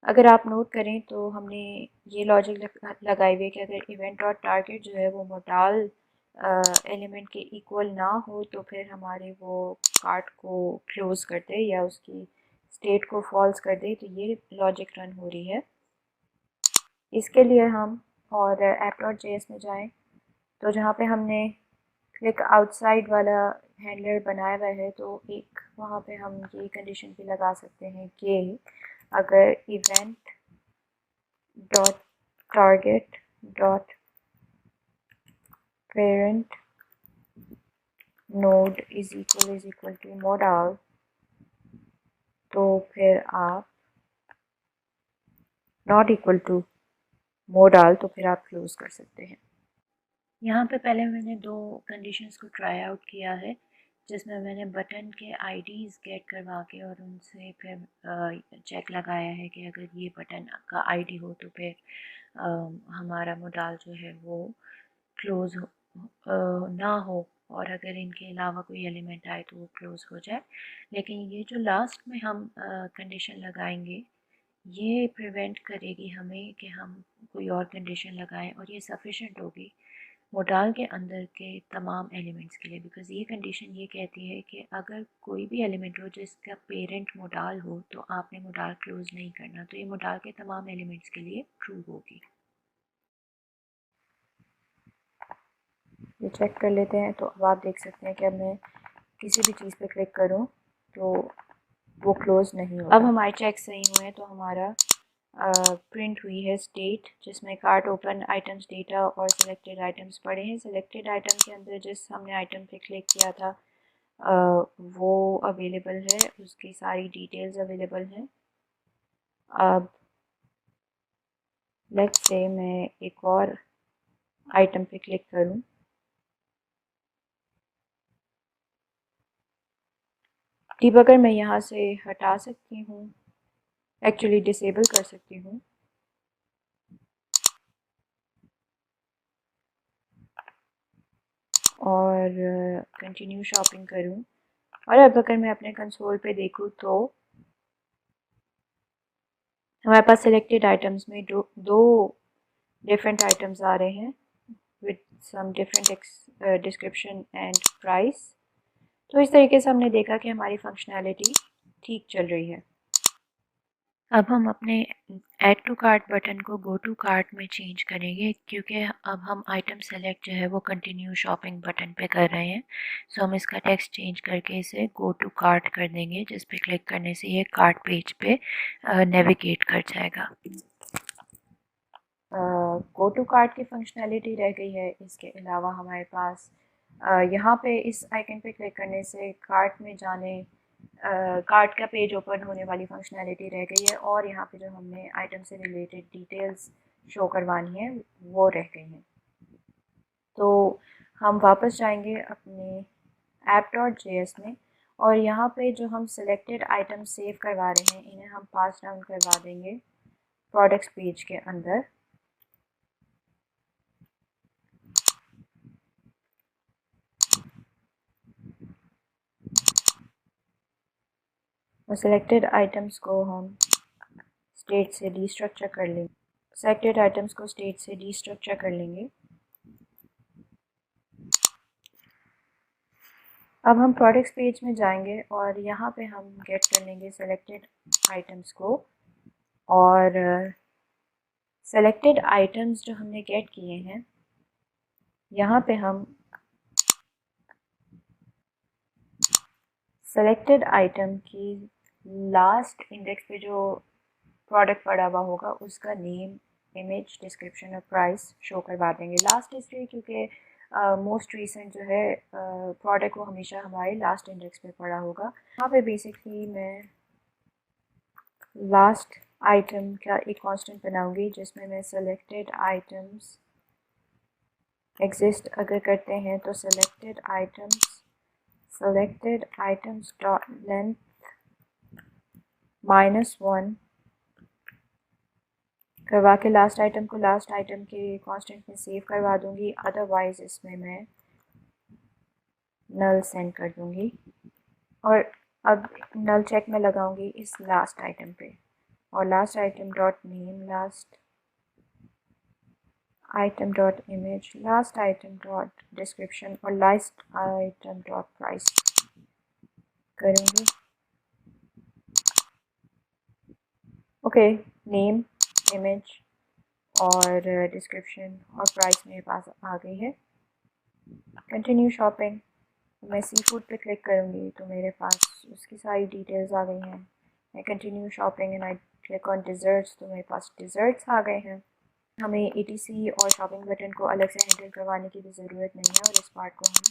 अगर आप नोट करें तो हमने ये लॉजिक लगाई हुई है कि अगर इवेंट डॉट टारगेट जो है वो मोडाल एलिमेंट के इक्वल ना हो तो फिर हमारे वो कार्ट को क्लोज़ कर दे या उसकी स्टेट को फॉल्स कर दे, तो ये लॉजिक रन हो रही है। इसके लिए हम और app.js में जाएं तो जहाँ पे हमने क्लिक आउटसाइड वाला हैंडलर बनाया हुआ है तो एक वहाँ पे हम ये कंडीशन भी लगा सकते हैं कि अगर event dot target dot parent node is equal to modal, तो फिर आप नॉट इक्वल टू मोर डाल तो फिर आप क्लोज़ कर सकते हैं। यहाँ पे पहले मैंने 2 कंडीशंस को ट्राई आउट किया है, जिसमें मैंने बटन के आईडीज़ गेट करवा के और उनसे फिर चेक लगाया है कि अगर ये बटन का आईडी हो तो फिर हमारा मोडाल जो है वो क्लोज़ ना हो, और अगर इनके अलावा कोई एलिमेंट आए तो वो क्लोज़ हो जाए। लेकिन ये जो लास्ट में हम कंडीशन लगाएंगे, ये प्रिवेंट करेगी हमें कि हम कोई और कंडीशन लगाएं, और ये सफिशेंट होगी मोडाल के अंदर के तमाम एलिमेंट्स के लिए। बिकॉज़ ये कंडीशन ये कहती है कि अगर कोई भी एलिमेंट हो जिसका पेरेंट मोडाल हो तो आपने मोडाल क्लोज नहीं करना, तो ये मोडाल के तमाम एलिमेंट्स के लिए ट्रू होगी। ये चेक कर लेते हैं। तो अब आप देख सकते हैं कि अब मैं किसी भी चीज़ पे क्लिक करूं तो वो क्लोज नहीं होगा। अब हमारे चेक सही हुए हैं, तो हमारा प्रिंट हुई है स्टेट, जिसमें कार्ट ओपन आइटम्स डेटा और सिलेक्टेड आइटम्स पड़े हैं। सिलेक्टेड आइटम के अंदर जिस हमने आइटम पे क्लिक किया था वो अवेलेबल है, उसकी सारी डिटेल्स अवेलेबल हैं। अब लेट्स से मैं एक और आइटम पे क्लिक करूं, डिबगर मैं यहाँ से हटा सकती हूँ, एक्चुअली डिसेबल कर सकती हूँ। और कंटिन्यू शॉपिंग करूं, और अब अगर मैं अपने कंसोल पे देखूं तो हमारे पास सिलेक्टेड आइटम्स में दो डिफरेंट आइटम्स आ रहे हैं with some different description and price. तो इस तरीके से हमने देखा कि हमारी फंक्शनैलिटी ठीक चल रही है। अब हम अपने ऐड टू कार्ट बटन को गो टू कार्ट में चेंज करेंगे, क्योंकि अब हम आइटम सेलेक्ट जो है वो कंटिन्यू शॉपिंग बटन पे कर रहे हैं। सो हम इसका टेक्स्ट चेंज करके इसे गो टू कार्ट कर देंगे, जिस पे क्लिक करने से ये कार्ट पेज पे नेविगेट कर जाएगा। गो टू कार्ट की फंक्शनैलिटी रह गई है। इसके अलावा हमारे पास यहाँ पे इस आइकन पे क्लिक करने से कार्ट में जाने कार्ट का पेज ओपन होने वाली फंक्शनैलिटी रह गई है, और यहाँ पे जो हमने आइटम से रिलेटेड डिटेल्स शो करवानी है वो रह गई हैं। तो हम वापस जाएंगे अपने app.js में, और यहाँ पे जो हम सिलेक्टेड आइटम सेव करवा रहे हैं इन्हें हम पास डाउन करवा देंगे प्रोडक्ट्स पेज के अंदर। और सिलेक्टेड आइटम्स को हम स्टेट से डिस्ट्रक्चर कर लेंगे। सिलेक्टेड आइटम्स को स्टेट से डिस्ट्रक्चर कर लेंगे। अब हम प्रोडक्ट्स पेज में जाएंगे और यहाँ पे हम गेट कर लेंगे सिलेक्टेड आइटम्स को, और सिलेक्टेड आइटम्स जो हमने गेट किए हैं यहाँ पे हम सेलेक्टेड आइटम की लास्ट इंडेक्स पे जो प्रोडक्ट पड़ा हुआ होगा उसका नेम, इमेज, डिस्क्रिप्शन और प्राइस शो करवा देंगे। लास्ट इसलिए क्योंकि मोस्ट रीसेंट जो है प्रोडक्ट वो हमेशा हमारे लास्ट इंडेक्स पे पड़ा होगा। यहाँ पे बेसिकली मैं लास्ट आइटम का एक कांस्टेंट बनाऊंगी, जिसमें मैं सेलेक्टेड आइटम्स एग्जिस्ट अगर करते हैं तो सेलेक्टेड आइटम्स डॉट लेंथ -1 करवा के लास्ट आइटम को लास्ट आइटम के कांस्टेंट में सेव करवा दूंगी। अदरवाइज इसमें मैं नल सेंड कर दूंगी, और अब नल चेक में लगाऊंगी इस लास्ट आइटम पे, और last item dot name, last item dot image, last item dot description और लास्ट आइटम डॉट प्राइस करूँगी। ओके, नेम, इमेज और डिस्क्रिप्शन और प्राइस मेरे पास आ गई है। कंटिन्यू शॉपिंग, मैं सी फूड पे क्लिक करूँगी तो मेरे पास उसकी सारी डिटेल्स आ गई हैं। मैं continue shopping and I click on desserts तो मेरे पास डिज़र्ट्स आ गए हैं। हमें ETC और शॉपिंग बटन को अलग से हैंडल करवाने की भी ज़रूरत नहीं है, और इस पार्ट को हम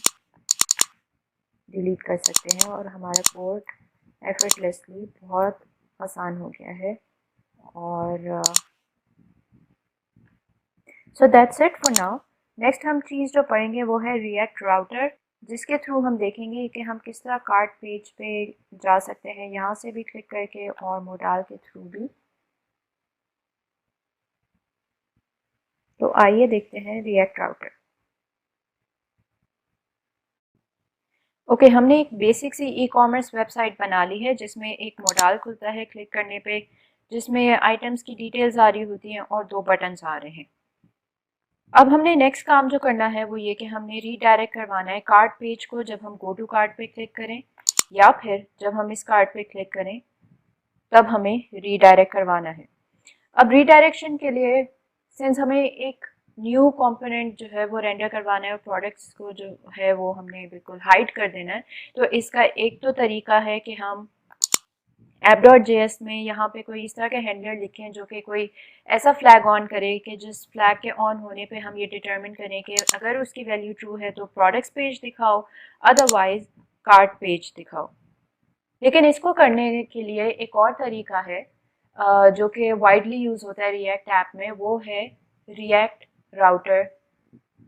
डिलीट कर सकते हैं, और हमारा कोड एफर्टलेसली बहुत आसान हो गया है। और so that's it for now. Next हम चीज़ जो पढ़ेंगे वो है रिएक्ट राउटर, जिसके थ्रू हम देखेंगे कि हम किस तरह कार्ट पेज पे जा सकते हैं, यहाँ से भी क्लिक करके और मोडाल के थ्रू भी। तो आइए देखते हैं रिएक्ट राउटर। ओके, हमने एक बेसिक सी ई कॉमर्स वेबसाइट बना ली है जिसमें एक मोडाल खुलता है क्लिक करने पे, जिसमें आइटम्स की डिटेल्स आ रही होती हैं और दो बटन्स आ रहे हैं। अब हमने नेक्स्ट काम जो करना है वो ये कि हमने रीडायरेक्ट करवाना है कार्ट पेज को, जब हम गो टू कार्ट पे क्लिक करें या फिर जब हम इस कार्ट पे क्लिक करें तब हमें रीडायरेक्ट करवाना है। अब रीडायरेक्शन के लिए सिंस हमें एक न्यू कंपोनेंट जो है वो रेंडर करवाना है और प्रोडक्ट्स को जो है वो हमने बिल्कुल हाइड कर देना है, तो इसका एक तो तरीका है कि हम app.js में यहाँ पे कोई इस तरह के हैंडलर लिखें जो कि कोई ऐसा फ्लैग ऑन करे कि जिस फ्लैग के ऑन होने पे हम ये डिटरमिन करें कि अगर उसकी वैल्यू ट्रू है तो प्रोडक्ट्स पेज दिखाओ, अदरवाइज कार्ट पेज दिखाओ। लेकिन इसको करने के लिए एक और तरीका है जो कि वाइडली यूज़ होता है रिएक्ट ऐप में, वो है रिएक्ट राउटर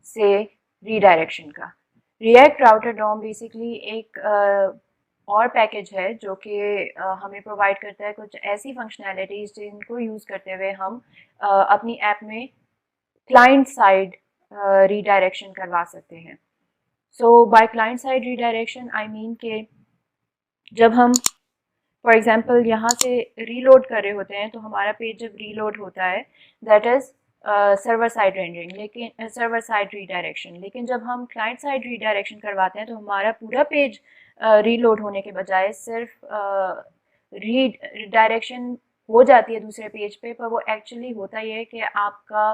से रीडायरेक्शन का। रिएक्ट राउटर डॉम बेसिकली एक और पैकेज है जो कि हमें प्रोवाइड करता है कुछ ऐसी फंक्शनैलिटीज़ जिनको यूज़ करते हुए हम अपनी ऐप में क्लाइंट साइड रीडायरेक्शन करवा सकते हैं। So by client side redirection I mean के जब हम फॉर एग्जांपल यहाँ से रीलोड कर रहे होते हैं तो हमारा पेज जब रीलोड होता है that is server side rendering, लेकिन सर्वर साइड रीडायरेक्शन। लेकिन जब हम क्लाइंट साइड रीडायरेक्शन करवाते हैं तो हमारा पूरा पेज रीलोड होने के बजाय सिर्फ रीडायरेक्शन हो जाती है दूसरे पेज पे, पर वो एक्चुअली होता ये है कि आपका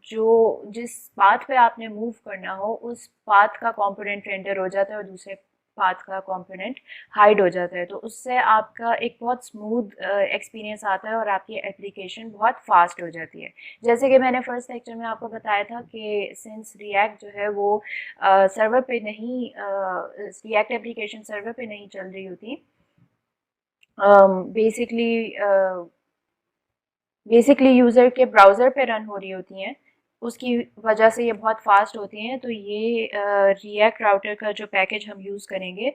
जो जिस पाथ पे आपने मूव करना हो उस पाथ का कंपोनेंट रेंडर हो जाता है और दूसरे पाथ का कंपोनेंट हाइड हो जाता है। तो उससे आपका एक बहुत स्मूथ एक्सपीरियंस आता है और आपकी एप्लीकेशन बहुत फास्ट हो जाती है। जैसे कि मैंने फर्स्ट लेक्चर में आपको बताया था कि सिंस रिएक्ट जो है वो सर्वर पे नहीं, रिएक्ट एप्लीकेशन सर्वर पे नहीं चल रही होती, बेसिकली यूज़र के ब्राउज़र पे रन हो रही होती हैं, उसकी वजह से ये बहुत फास्ट होती हैं। तो ये रिएक्ट राउटर का जो पैकेज हम यूज़ करेंगे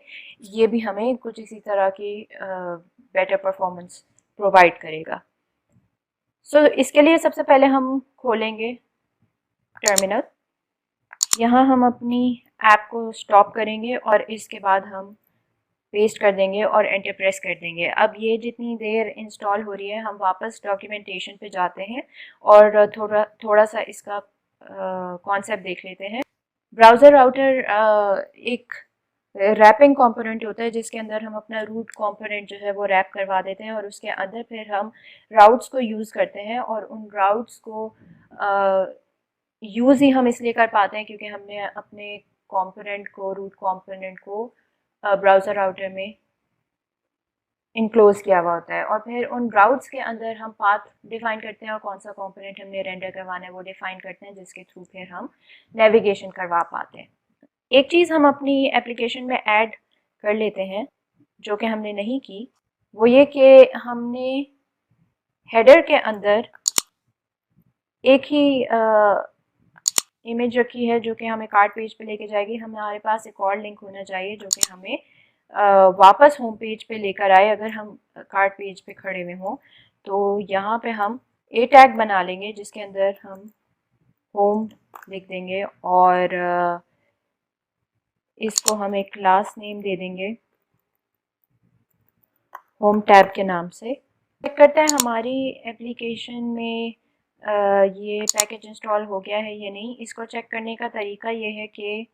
ये भी हमें कुछ इसी तरह की बेटर परफॉर्मेंस प्रोवाइड करेगा। सो इसके लिए सबसे पहले हम खोलेंगे टर्मिनल। यहाँ हम अपनी ऐप को स्टॉप करेंगे और इसके बाद हम पेस्ट कर देंगे और एंटर प्रेस कर देंगे। अब ये जितनी देर इंस्टॉल हो रही है हम वापस डॉक्यूमेंटेशन पे जाते हैं और थोड़ा सा इसका कॉन्सेप्ट देख लेते हैं। ब्राउज़र राउटर एक रैपिंग कंपोनेंट होता है जिसके अंदर हम अपना रूट कंपोनेंट जो है वो रैप करवा देते हैं और उसके अंदर फिर हम राउट्स को यूज़ करते हैं और उन राउट्स को यूज़ ही हम इसलिए कर पाते हैं क्योंकि हमने अपने कंपोनेंट को, रूट कंपोनेंट को ब्राउज़र राउटर में इनक्लोज किया हुआ होता है और फिर उन राउट्स के अंदर हम पाथ डिफाइन करते हैं और कौन सा कंपोनेंट हमने रेंडर करवाना है वो डिफाइन करते हैं, जिसके थ्रू फिर हम नेविगेशन करवा पाते हैं। एक चीज़ हम अपनी एप्लीकेशन में ऐड कर लेते हैं जो कि हमने नहीं की, वो ये कि हमने हेडर के अंदर एक ही इमेज रखी है जो कि हमें कार्ट पेज पे लेके जाएगी। हमारे पास एक और लिंक होना चाहिए जो कि हमें वापस होम पेज पे लेकर आए अगर हम कार्ट पेज पे खड़े हुए हों। तो यहाँ पे हम ए टैग बना लेंगे जिसके अंदर हम होम लिख देंगे और इसको हम एक क्लास नेम दे देंगे होम टैब के नाम से। चेक करते हैं हमारी एप्लीकेशन में ये पैकेज इंस्टॉल हो गया है या नहीं। इसको चेक करने का तरीका ये है कि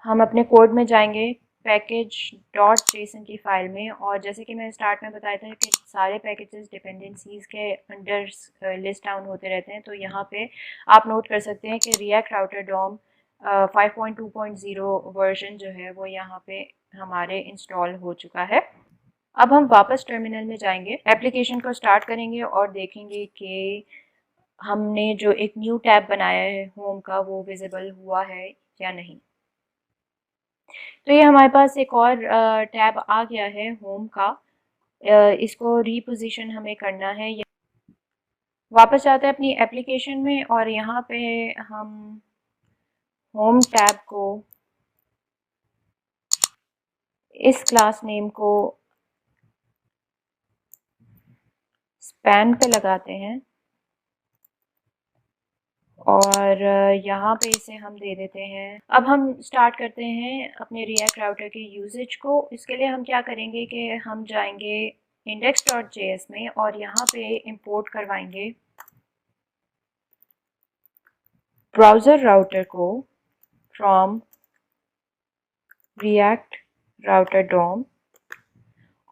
हम अपने कोड में जाएंगे पैकेज डॉट जेसन की फ़ाइल में, और जैसे कि मैं स्टार्ट में बताया था कि सारे पैकेजेस डिपेंडेंसीज़ के अंडर लिस्ट डाउन होते रहते हैं। तो यहाँ पे आप नोट कर सकते हैं कि रिएक्ट राउटर डॉम 5.2.0 वर्जन जो है वो यहाँ पे हमारे इंस्टॉल हो चुका है। अब हम वापस टर्मिनल में जाएंगे, एप्लीकेशन को स्टार्ट करेंगे और देखेंगे कि हमने जो एक न्यू टैब बनाया है होम का वो विजिबल हुआ है या नहीं। तो ये हमारे पास एक और टैब आ गया है होम का। इसको रीपोजीशन हमें करना है। वापस आते हैं अपनी एप्लीकेशन में और यहाँ पे हम होम टैब को इस क्लास नेम को स्पैन पे लगाते हैं और यहाँ पे इसे हम दे देते हैं। अब हम स्टार्ट करते हैं अपने रिएक्ट राउटर के यूजेज को। इसके लिए हम क्या करेंगे कि हम जाएंगे index.js में और यहाँ पे इंपोर्ट करवाएंगे ब्राउज़र राउटर को फ्रॉम रिएक्ट राउटर डोम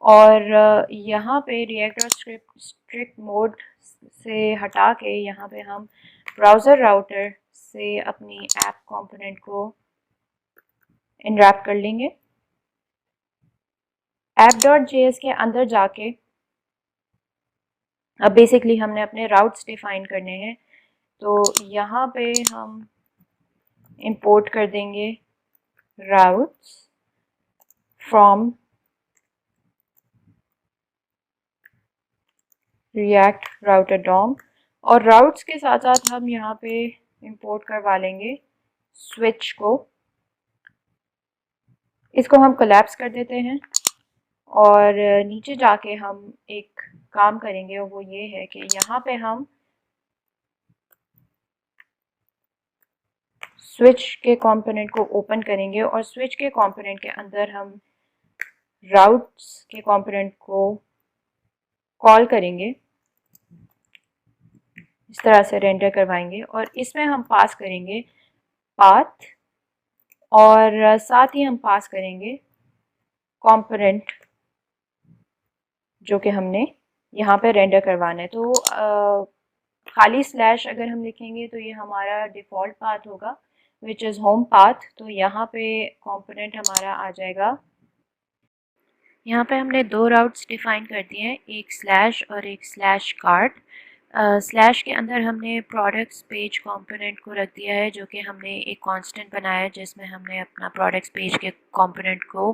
और यहाँ पे रिएक्ट स्ट्रिक्ट मोड से हटा के यहाँ पे हम ब्राउज़र राउटर से अपनी ऐप कंपोनेंट को इनरैप कर लेंगे। app.js के अंदर जाके अब बेसिकली हमने अपने राउट्स डिफाइन करने हैं, तो यहाँ पे हम इंपोर्ट कर देंगे routes from React router DOM और राउट्स के साथ साथ हम यहाँ पे इंपोर्ट करवा लेंगे स्विच को। इसको हम कोलैप्स कर देते हैं और नीचे जाके हम एक काम करेंगे और वो ये है कि यहाँ पे हम स्विच के कंपोनेंट को ओपन करेंगे और स्विच के कंपोनेंट के अंदर हम राउट्स के कंपोनेंट को कॉल करेंगे, इस तरह से रेंडर करवाएंगे और इसमें हम पास करेंगे पाथ और साथ ही हम पास करेंगे कंपोनेंट जो कि हमने यहाँ पे रेंडर करवाना है। तो खाली स्लैश अगर हम लिखेंगे तो ये हमारा डिफ़ॉल्ट पाथ होगा विच इज़ होम पाथ। तो यहाँ पे कंपोनेंट हमारा आ जाएगा। यहाँ पे हमने दो राउट्स डिफाइन कर दिए हैं, एक स्लैश और एक स्लैश कार्ट। स्लैश के अंदर हमने प्रोडक्ट्स पेज कंपोनेंट को रख दिया है जो कि हमने एक कांस्टेंट बनाया है जिसमें हमने अपना प्रोडक्ट्स पेज के कंपोनेंट को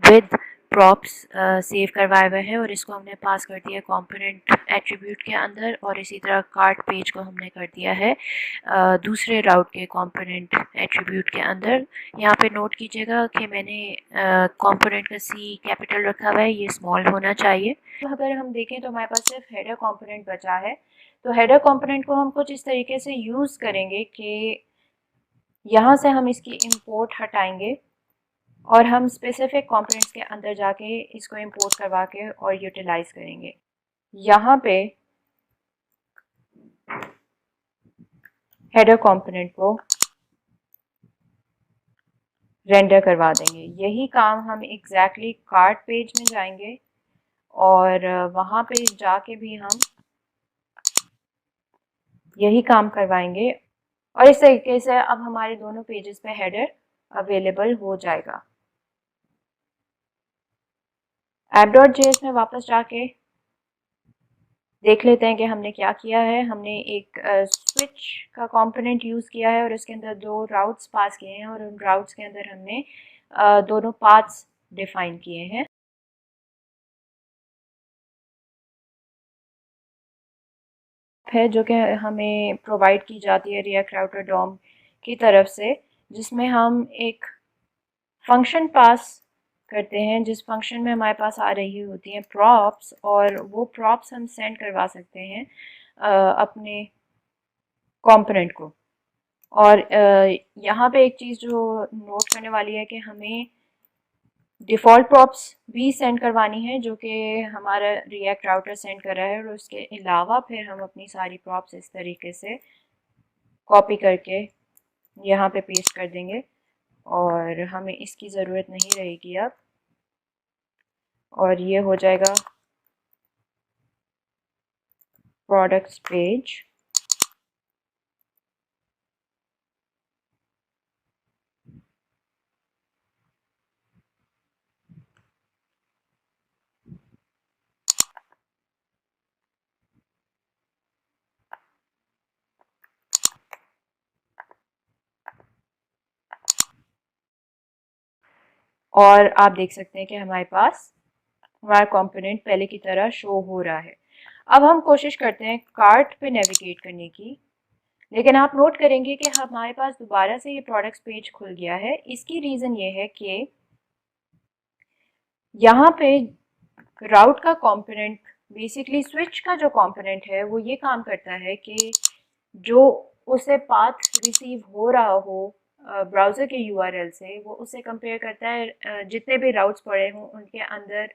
विद प्रॉप्स सेव करवाया हुआ है और इसको हमने पास कर दिया कंपोनेंट एट्रीब्यूट के अंदर और इसी तरह कार्ट पेज को हमने कर दिया है दूसरे राउट के कंपोनेंट एट्रीब्यूट के अंदर। यहाँ पे नोट कीजिएगा कि मैंने कंपोनेंट का सी कैपिटल रखा हुआ है, ये स्मॉल होना चाहिए। तो अगर हम देखें तो हमारे पास सिर्फ हेडर कंपोनेंट बचा है। तो हेडर कंपोनेंट को हम कुछ इस तरीके से यूज़ करेंगे कि यहाँ से हम इसकी इंपोर्ट हटाएंगे और हम स्पेसिफिक कंपोनेंट्स के अंदर जाके इसको इंपोर्ट करवा के और यूटिलाइज करेंगे। यहाँ पे हेडर कंपोनेंट को रेंडर करवा देंगे। यही काम हम एग्जैक्टली कार्ट पेज में जाएंगे और वहाँ पे जाके भी हम यही काम करवाएंगे और इस तरीके से अब हमारे दोनों पेजेस पे हेडर अवेलेबल हो जाएगा। app.js में वापस जाके देख लेते हैं कि हमने क्या किया है। हमने एक स्विच का कंपोनेंट यूज़ किया है और इसके अंदर दो राउट्स पास किए हैं और उन राउट्स के अंदर हमने दोनों पाथ्स डिफाइन किए हैं। है जो कि हमें प्रोवाइड की जाती है रिएक्ट राउटर डॉम की तरफ से, जिसमें हम एक फंक्शन पास करते हैं जिस फंक्शन में हमारे पास आ रही होती हैं प्रॉप्स और वो प्रॉप्स हम सेंड करवा सकते हैं अपने कंपोनेंट को। और यहाँ पे एक चीज़ जो नोट करने वाली है कि हमें डिफ़ॉल्ट प्रॉप्स भी सेंड करवानी है जो कि हमारा रिएक्ट राउटर सेंड कर रहा है और उसके अलावा फिर हम अपनी सारी प्रॉप्स इस तरीके से कॉपी करके यहाँ पे पेस्ट कर देंगे और हमें इसकी ज़रूरत नहीं रहेगी अब और ये हो जाएगा प्रोडक्ट्स पेज। और आप देख सकते हैं कि हमारे पास हमारा कंपोनेंट पहले की तरह शो हो रहा है। अब हम कोशिश करते हैं कार्ट पे नेविगेट करने की, लेकिन आप नोट करेंगे कि हमारे पास दोबारा से ये प्रोडक्ट्स पेज खुल गया है। इसकी रीज़न ये है कि यहाँ पे राउट का कंपोनेंट, बेसिकली स्विच का जो कंपोनेंट है वो ये काम करता है कि जो उसे पाथ रिसीव हो रहा हो ब्राउज़र के यूआरएल से, वो उसे कंपेयर करता है जितने भी राउट्स पड़े हों उनके अंदर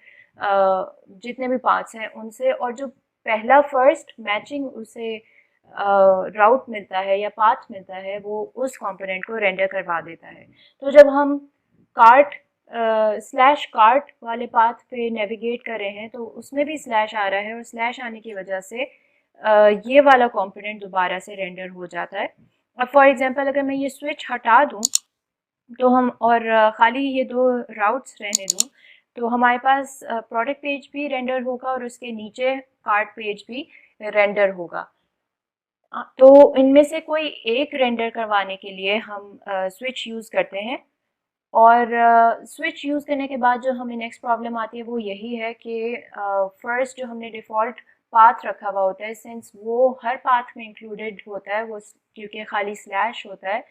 जितने भी पाथ्स हैं उनसे, और जो पहला फर्स्ट मैचिंग उसे राउट मिलता है या पाथ मिलता है वो उस कंपोनेंट को रेंडर करवा देता है। तो जब हम कार्ट स्लैश कार्ट वाले पाथ पे नेविगेट कर रहे हैं तो उसमें भी स्लैश आ रहा है, और स्लैश आने की वजह से ये वाला कंपोनेंट दोबारा से रेंडर हो जाता है। अब फॉर एग्जांपल अगर मैं ये स्विच हटा दूं तो हम और खाली ये दो राउट्स रहने दूं तो हमारे पास प्रोडक्ट पेज भी रेंडर होगा और उसके नीचे कार्ट पेज भी रेंडर होगा। तो इनमें से कोई एक रेंडर करवाने के लिए हम स्विच यूज़ करते हैं, और स्विच यूज़ करने के बाद जो हमें नेक्स्ट प्रॉब्लम आती है वो यही है कि फर्स्ट जो हमने डिफ़ॉल्ट पाथ रखा हुआ होता है, सिंस वो हर पाथ में इंक्लूडेड होता है, वो क्योंकि खाली स्लैश होता है,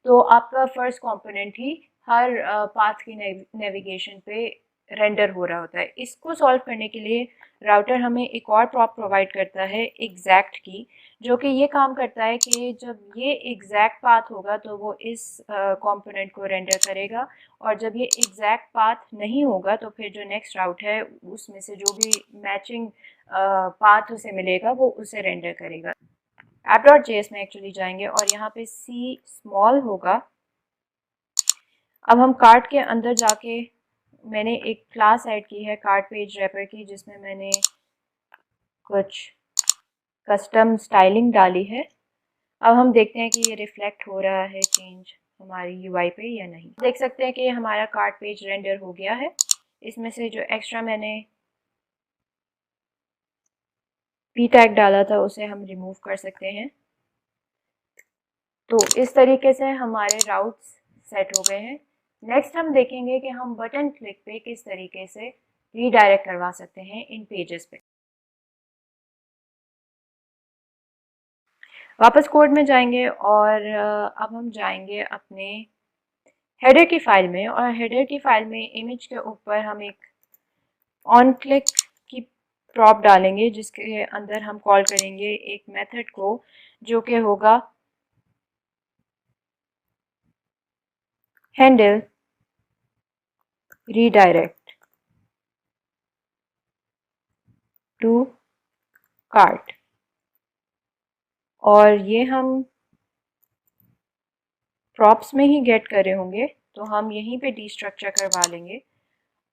तो आपका फर्स्ट कंपोनेंट ही हर पाथ की नेविगेशन पे रेंडर हो रहा होता है। इसको सॉल्व करने के लिए राउटर हमें एक और प्रॉप प्रोवाइड करता है एग्जैक्ट की, जो कि ये काम करता है कि जब ये एग्जैक्ट पाथ होगा तो वो इस कंपोनेंट को रेंडर करेगा, और जब ये एग्जैक्ट पाथ नहीं होगा तो फिर जो नेक्स्ट राउट है उसमें से जो भी मैचिंग पाथ उसे मिलेगा वो उसे रेंडर करेगा। app.js में एक्चुअली जाएंगे और यहाँ पे सी स्मॉल होगा। अब हम कार्ट के अंदर जाके मैंने एक क्लास ऐड की है कार्ट पेज रैपर की, जिसमें मैंने कुछ कस्टम स्टाइलिंग डाली है। अब हम देखते हैं कि ये रिफ्लेक्ट हो रहा है चेंज हमारी यूआई पे या नहीं। देख सकते हैं कि हमारा कार्ट पेज रेंडर हो गया है। इसमें से जो एक्स्ट्रा मैंने पी टैग डाला था उसे हम रिमूव कर सकते हैं। तो इस तरीके से हमारे राउट्स सेट हो गए हैं। नेक्स्ट हम देखेंगे कि हम बटन क्लिक पे किस तरीके से रीडायरेक्ट करवा सकते हैं इन पेजेस पे। वापस कोड में जाएंगे और अब हम जाएंगे अपने हेडर की फाइल में, और हेडर की फाइल में इमेज के ऊपर हम एक ऑन क्लिक की प्रॉप डालेंगे, जिसके अंदर हम कॉल करेंगे एक मेथड को जो कि होगा हैंडल रीडायरेक्ट टू कार्ट, और ये हम प्रॉप्स में ही गेट कर रहे होंगे तो हम यहीं पे डिस्ट्रक्चर करवा लेंगे,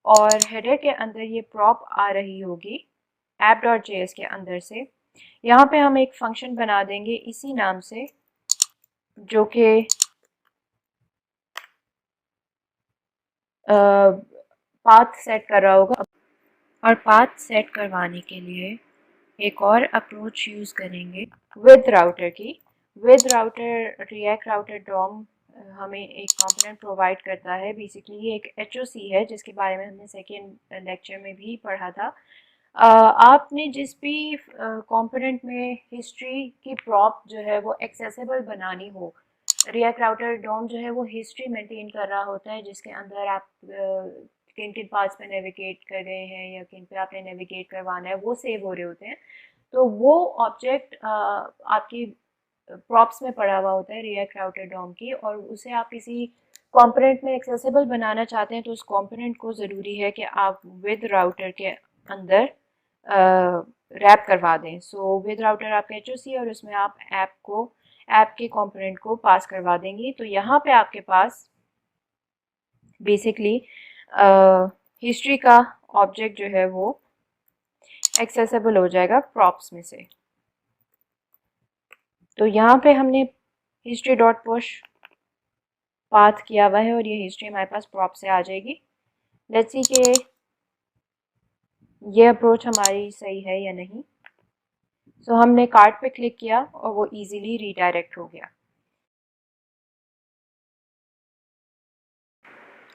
और हेडर के अंदर ये प्रॉप आ रही होगी app.js के अंदर से। यहाँ पे हम एक फंक्शन बना देंगे इसी नाम से, जो कि पाथ सेट कर रहा होगा, और पाथ सेट करवाने के लिए एक और अप्रोच यूज़ करेंगे विद राउटर की। With router React router DOM हमें एक कंपोनेंट प्रोवाइड करता है। बेसिकली ये एक HOC है जिसके बारे में हमने सेकेंड लेक्चर में भी पढ़ा था। आपने जिस भी कंपोनेंट में हिस्ट्री की प्रॉप जो है वो एक्सेसिबल बनानी हो, रिएक्ट राउटर डॉम जो है वो हिस्ट्री मेंटेन कर रहा होता है, जिसके अंदर आप किन किन पार्ट्स पे नेविगेट कर गए हैं या किन पे आपने नेविगेट करवाना है वो सेव हो रहे होते हैं। तो वो ऑब्जेक्ट आपकी प्रॉप्स में पड़ा हुआ होता है रिएक्ट राउटर डॉम की, और उसे आप किसी कंपोनेंट में एक्सेसिबल बनाना चाहते हैं तो उस कंपोनेंट को ज़रूरी है कि आप विद राउटर के अंदर रैप करवा दें। सो विद राउटर आपका HOC, और उसमें आप ऐप के कंपोनेंट को पास करवा देंगे। तो यहाँ पे आपके पास बेसिकली हिस्ट्री का ऑब्जेक्ट जो है वो एक्सेसिबल हो जाएगा प्रॉप्स में से। तो यहाँ पे हमने हिस्ट्री डॉट पुश पाथ किया हुआ है और ये हिस्ट्री हमारे पास प्रॉप से आ जाएगी। लेट्स सी कि ये अप्रोच हमारी सही है या नहीं। सो हमने कार्ट पे क्लिक किया और वो इजीली रीडायरेक्ट हो गया।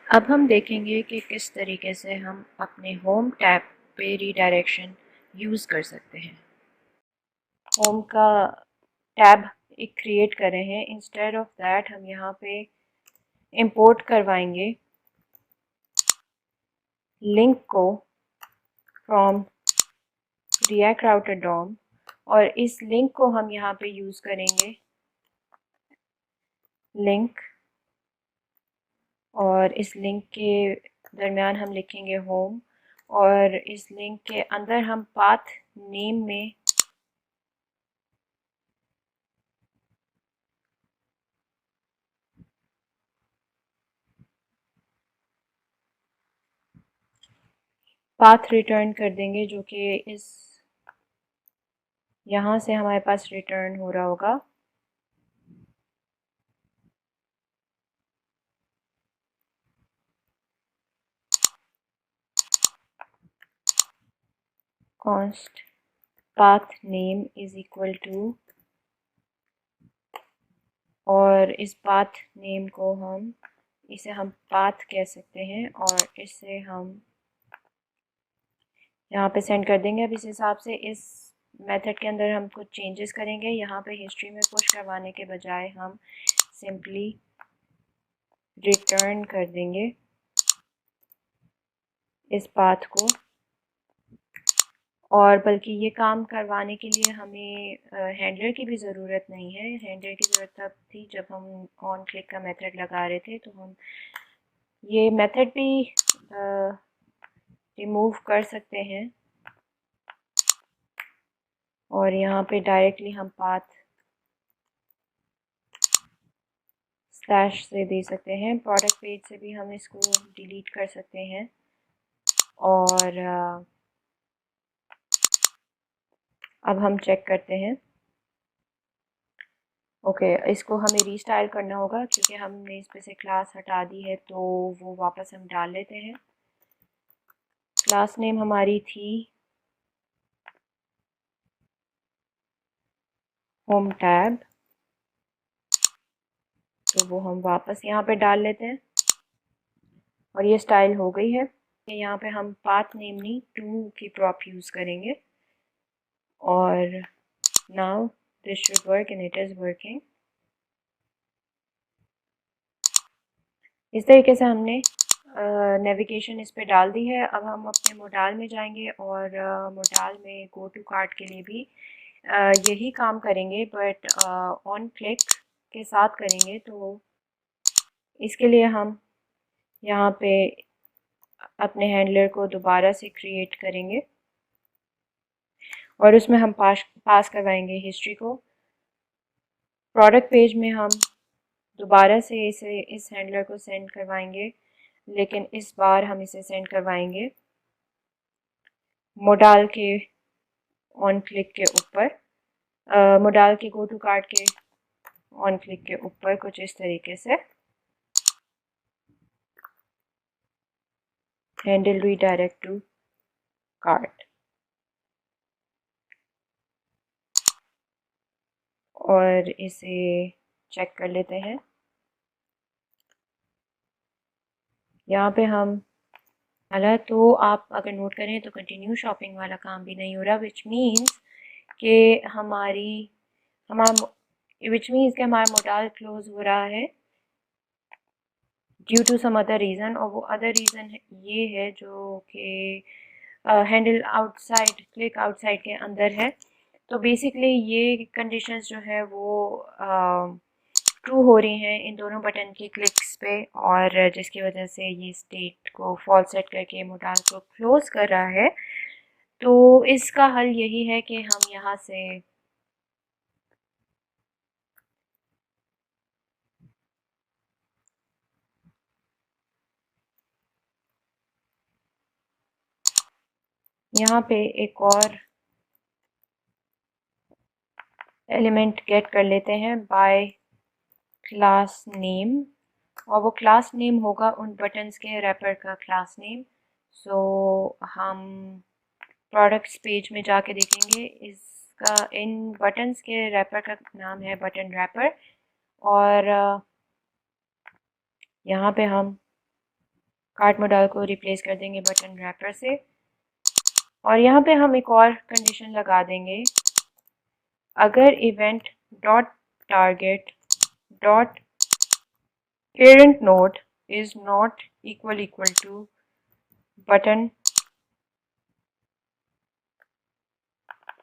अब हम देखेंगे कि किस तरीके से हम अपने होम टैब पे रीडायरेक्शन यूज़ कर सकते हैं। होम का टैब एक क्रिएट कर रहे हैं। इंस्टेड ऑफ दैट हम यहाँ पे इंपोर्ट करवाएंगे लिंक को फ्रॉम रिएक्ट राउटर डॉम, और इस लिंक को हम यहाँ पे यूज़ करेंगे लिंक, और इस लिंक के दरमियान हम लिखेंगे होम, और इस लिंक के अंदर हम पाथ नेम में पाथ रिटर्न कर देंगे, जो कि इस यहाँ से हमारे पास रिटर्न हो रहा होगा। Const path name is equal to, और इस पाथ नेम को इसे हम पाथ कह सकते हैं, और इसे हम यहाँ पे सेंड कर देंगे। अब इस हिसाब से इस मेथड के अंदर हम कुछ चेंजेस करेंगे। यहाँ पे हिस्ट्री में पुश करवाने के बजाय हम सिंपली रिटर्न कर देंगे इस पाथ को, और बल्कि ये काम करवाने के लिए हमें हैंडलर की भी ज़रूरत नहीं है। हैंडलर की ज़रूरत तब थी जब हम ऑन क्लिक का मेथड लगा रहे थे, तो हम ये मेथड भी रिमूव कर सकते हैं, और यहाँ पे डायरेक्टली हम पाथ स्लैश से दे सकते हैं। प्रोडक्ट पेज से भी हम इसको डिलीट कर सकते हैं, और अब हम चेक करते हैं। ओके, इसको हमें रीस्टाइल करना होगा क्योंकि हमने इस पे से क्लास हटा दी है, तो वो वापस हम डाल लेते हैं। क्लास नेम हमारी थी होम टैब, तो वो हम वापस यहाँ पे डाल लेते हैं, और ये स्टाइल हो गई है। यहाँ पे हम पाथ नेम नहीं, टू की प्रॉप यूज़ करेंगे, और now this should work and it is working. इस तरीके से हमने नेविगेशन इस पे डाल दी है। अब हम अपने मोडाल में जाएंगे, और मोडाल में गो टू कार्ट के लिए भी यही काम करेंगे, बट ऑन क्लिक के साथ करेंगे। तो इसके लिए हम यहाँ पे अपने हैंडलर को दोबारा से क्रिएट करेंगे, और उसमें हम पास करवाएंगे हिस्ट्री को। प्रोडक्ट पेज में हम दोबारा से इस हैंडलर को सेंड करवाएंगे, लेकिन इस बार हम इसे सेंड करवाएंगे मोडाल के ऑन क्लिक के ऊपर, मोडाल के गो टू कार्ट के ऑन क्लिक के ऊपर, कुछ इस तरीके से। हैंडल रीडायरेक्ट टू कार्ट, और इसे चेक कर लेते हैं। यहाँ पे हम हालांकि तो आप अगर नोट करें तो कंटिन्यू शॉपिंग वाला काम भी नहीं हो रहा, विच मीन्स कि हमारा मोडाल क्लोज हो रहा है due to some other reason, और वो अदर रीज़न ये है जो कि हैंडल आउटसाइड क्लिक आउटसाइड के अंदर है। तो बेसिकली ये कंडीशंस जो है वो ट्रू हो रही हैं इन दोनों बटन के क्लिक्स पे, और जिसकी वजह से ये स्टेट को फॉल्स सेट करके मोडाल को क्लोज कर रहा है। तो इसका हल यही है कि हम यहाँ से यहाँ पे एक और एलिमेंट गेट कर लेते हैं बाय क्लास नेम, और वो क्लास नेम होगा उन बटन्स के रैपर का क्लास नेम। सो हम प्रोडक्ट्स पेज में जाके देखेंगे, इसका इन बटन्स के रैपर का नाम है बटन रैपर, और यहाँ पे हम कार्ट मॉडल को रिप्लेस कर देंगे बटन रैपर से, और यहाँ पे हम एक और कंडीशन लगा देंगे अगर event dot target dot parent node is not equal to button,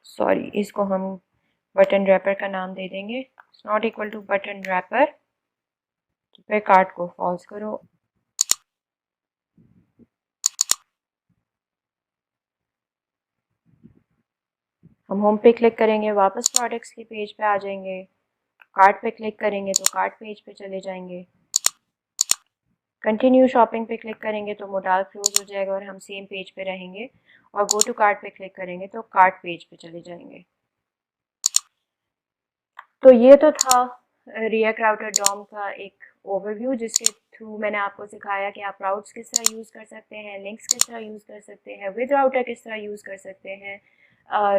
sorry इसको हम बटन रैपर का नाम दे देंगे, it's not equal to button wrapper, तो फिर कार्ड को फॉल्स करो। हम होम पे क्लिक करेंगे, वापस प्रोडक्ट्स के पेज पे आ जाएंगे, कार्ट पे क्लिक करेंगे तो कार्ट पेज पे चले जाएंगे, कंटिन्यू शॉपिंग पे क्लिक करेंगे तो मोडाल क्लोज हो जाएगा और हम सेम पेज पे रहेंगे, और गो टू कार्ट पे क्लिक करेंगे तो कार्ट पेज पे चले जाएंगे। तो ये तो था रिएक्ट राउटर डॉम का एक ओवरव्यू, जिसके थ्रू मैंने आपको सिखाया कि आप राउट्स किस तरह यूज़ कर सकते हैं, लिंक्स किस तरह यूज़ कर सकते हैं, विद राउटर किस तरह यूज़ कर सकते हैं,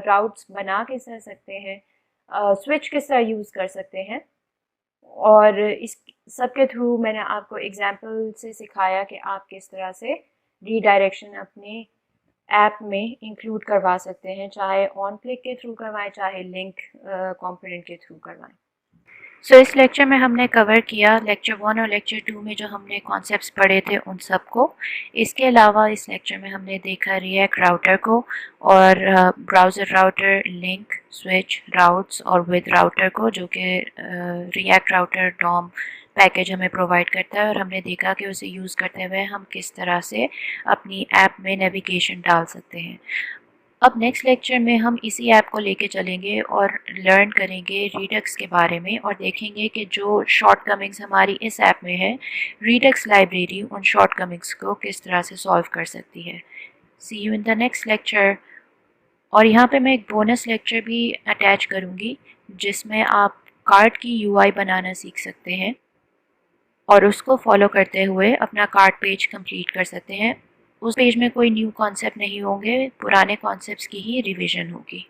राउट्स बना किस तरह सकते हैं, स्विच किस तरह यूज़ कर सकते हैं, और इस सब के थ्रू मैंने आपको एग्जाम्पल से सिखाया कि आप किस तरह से रीडायरेक्शन अपने ऐप में इंक्लूड करवा सकते हैं, चाहे ऑन क्लिक के थ्रू करवाएं, चाहे लिंक कंपोनेंट के थ्रू करवाएं। सो इस लेक्चर में हमने कवर किया लेक्चर 1 और लेक्चर 2 में जो हमने कॉन्सेप्ट्स पढ़े थे उन सब को। इसके अलावा इस लेक्चर में हमने देखा रिएक्ट राउटर को और browser router, link, switch, routes और विद राउटर को, जो कि रिएक्ट राउटर डॉम पैकेज हमें प्रोवाइड करता है, और हमने देखा कि उसे यूज़ करते हुए हम किस तरह से अपनी ऐप में नेविगेशन डाल सकते हैं। अब नेक्स्ट लेक्चर में हम इसी ऐप को लेके चलेंगे और लर्न करेंगे रीडक्स के बारे में, और देखेंगे कि जो शॉर्टकमिंग्स हमारी इस ऐप में है, रीडक्स लाइब्रेरी उन शॉर्टकमिंग्स को किस तरह से सॉल्व कर सकती है। See you in the next lecture. और यहाँ पे मैं एक बोनस लेक्चर भी अटैच करूँगी जिसमें आप कार्ड की यूआई बनाना सीख सकते हैं और उसको फॉलो करते हुए अपना कार्ड पेज कंप्लीट कर सकते हैं। उस पेज में कोई न्यू कॉन्सेप्ट नहीं होंगे, पुराने कॉन्सेप्ट्स की ही रिवीजन होगी।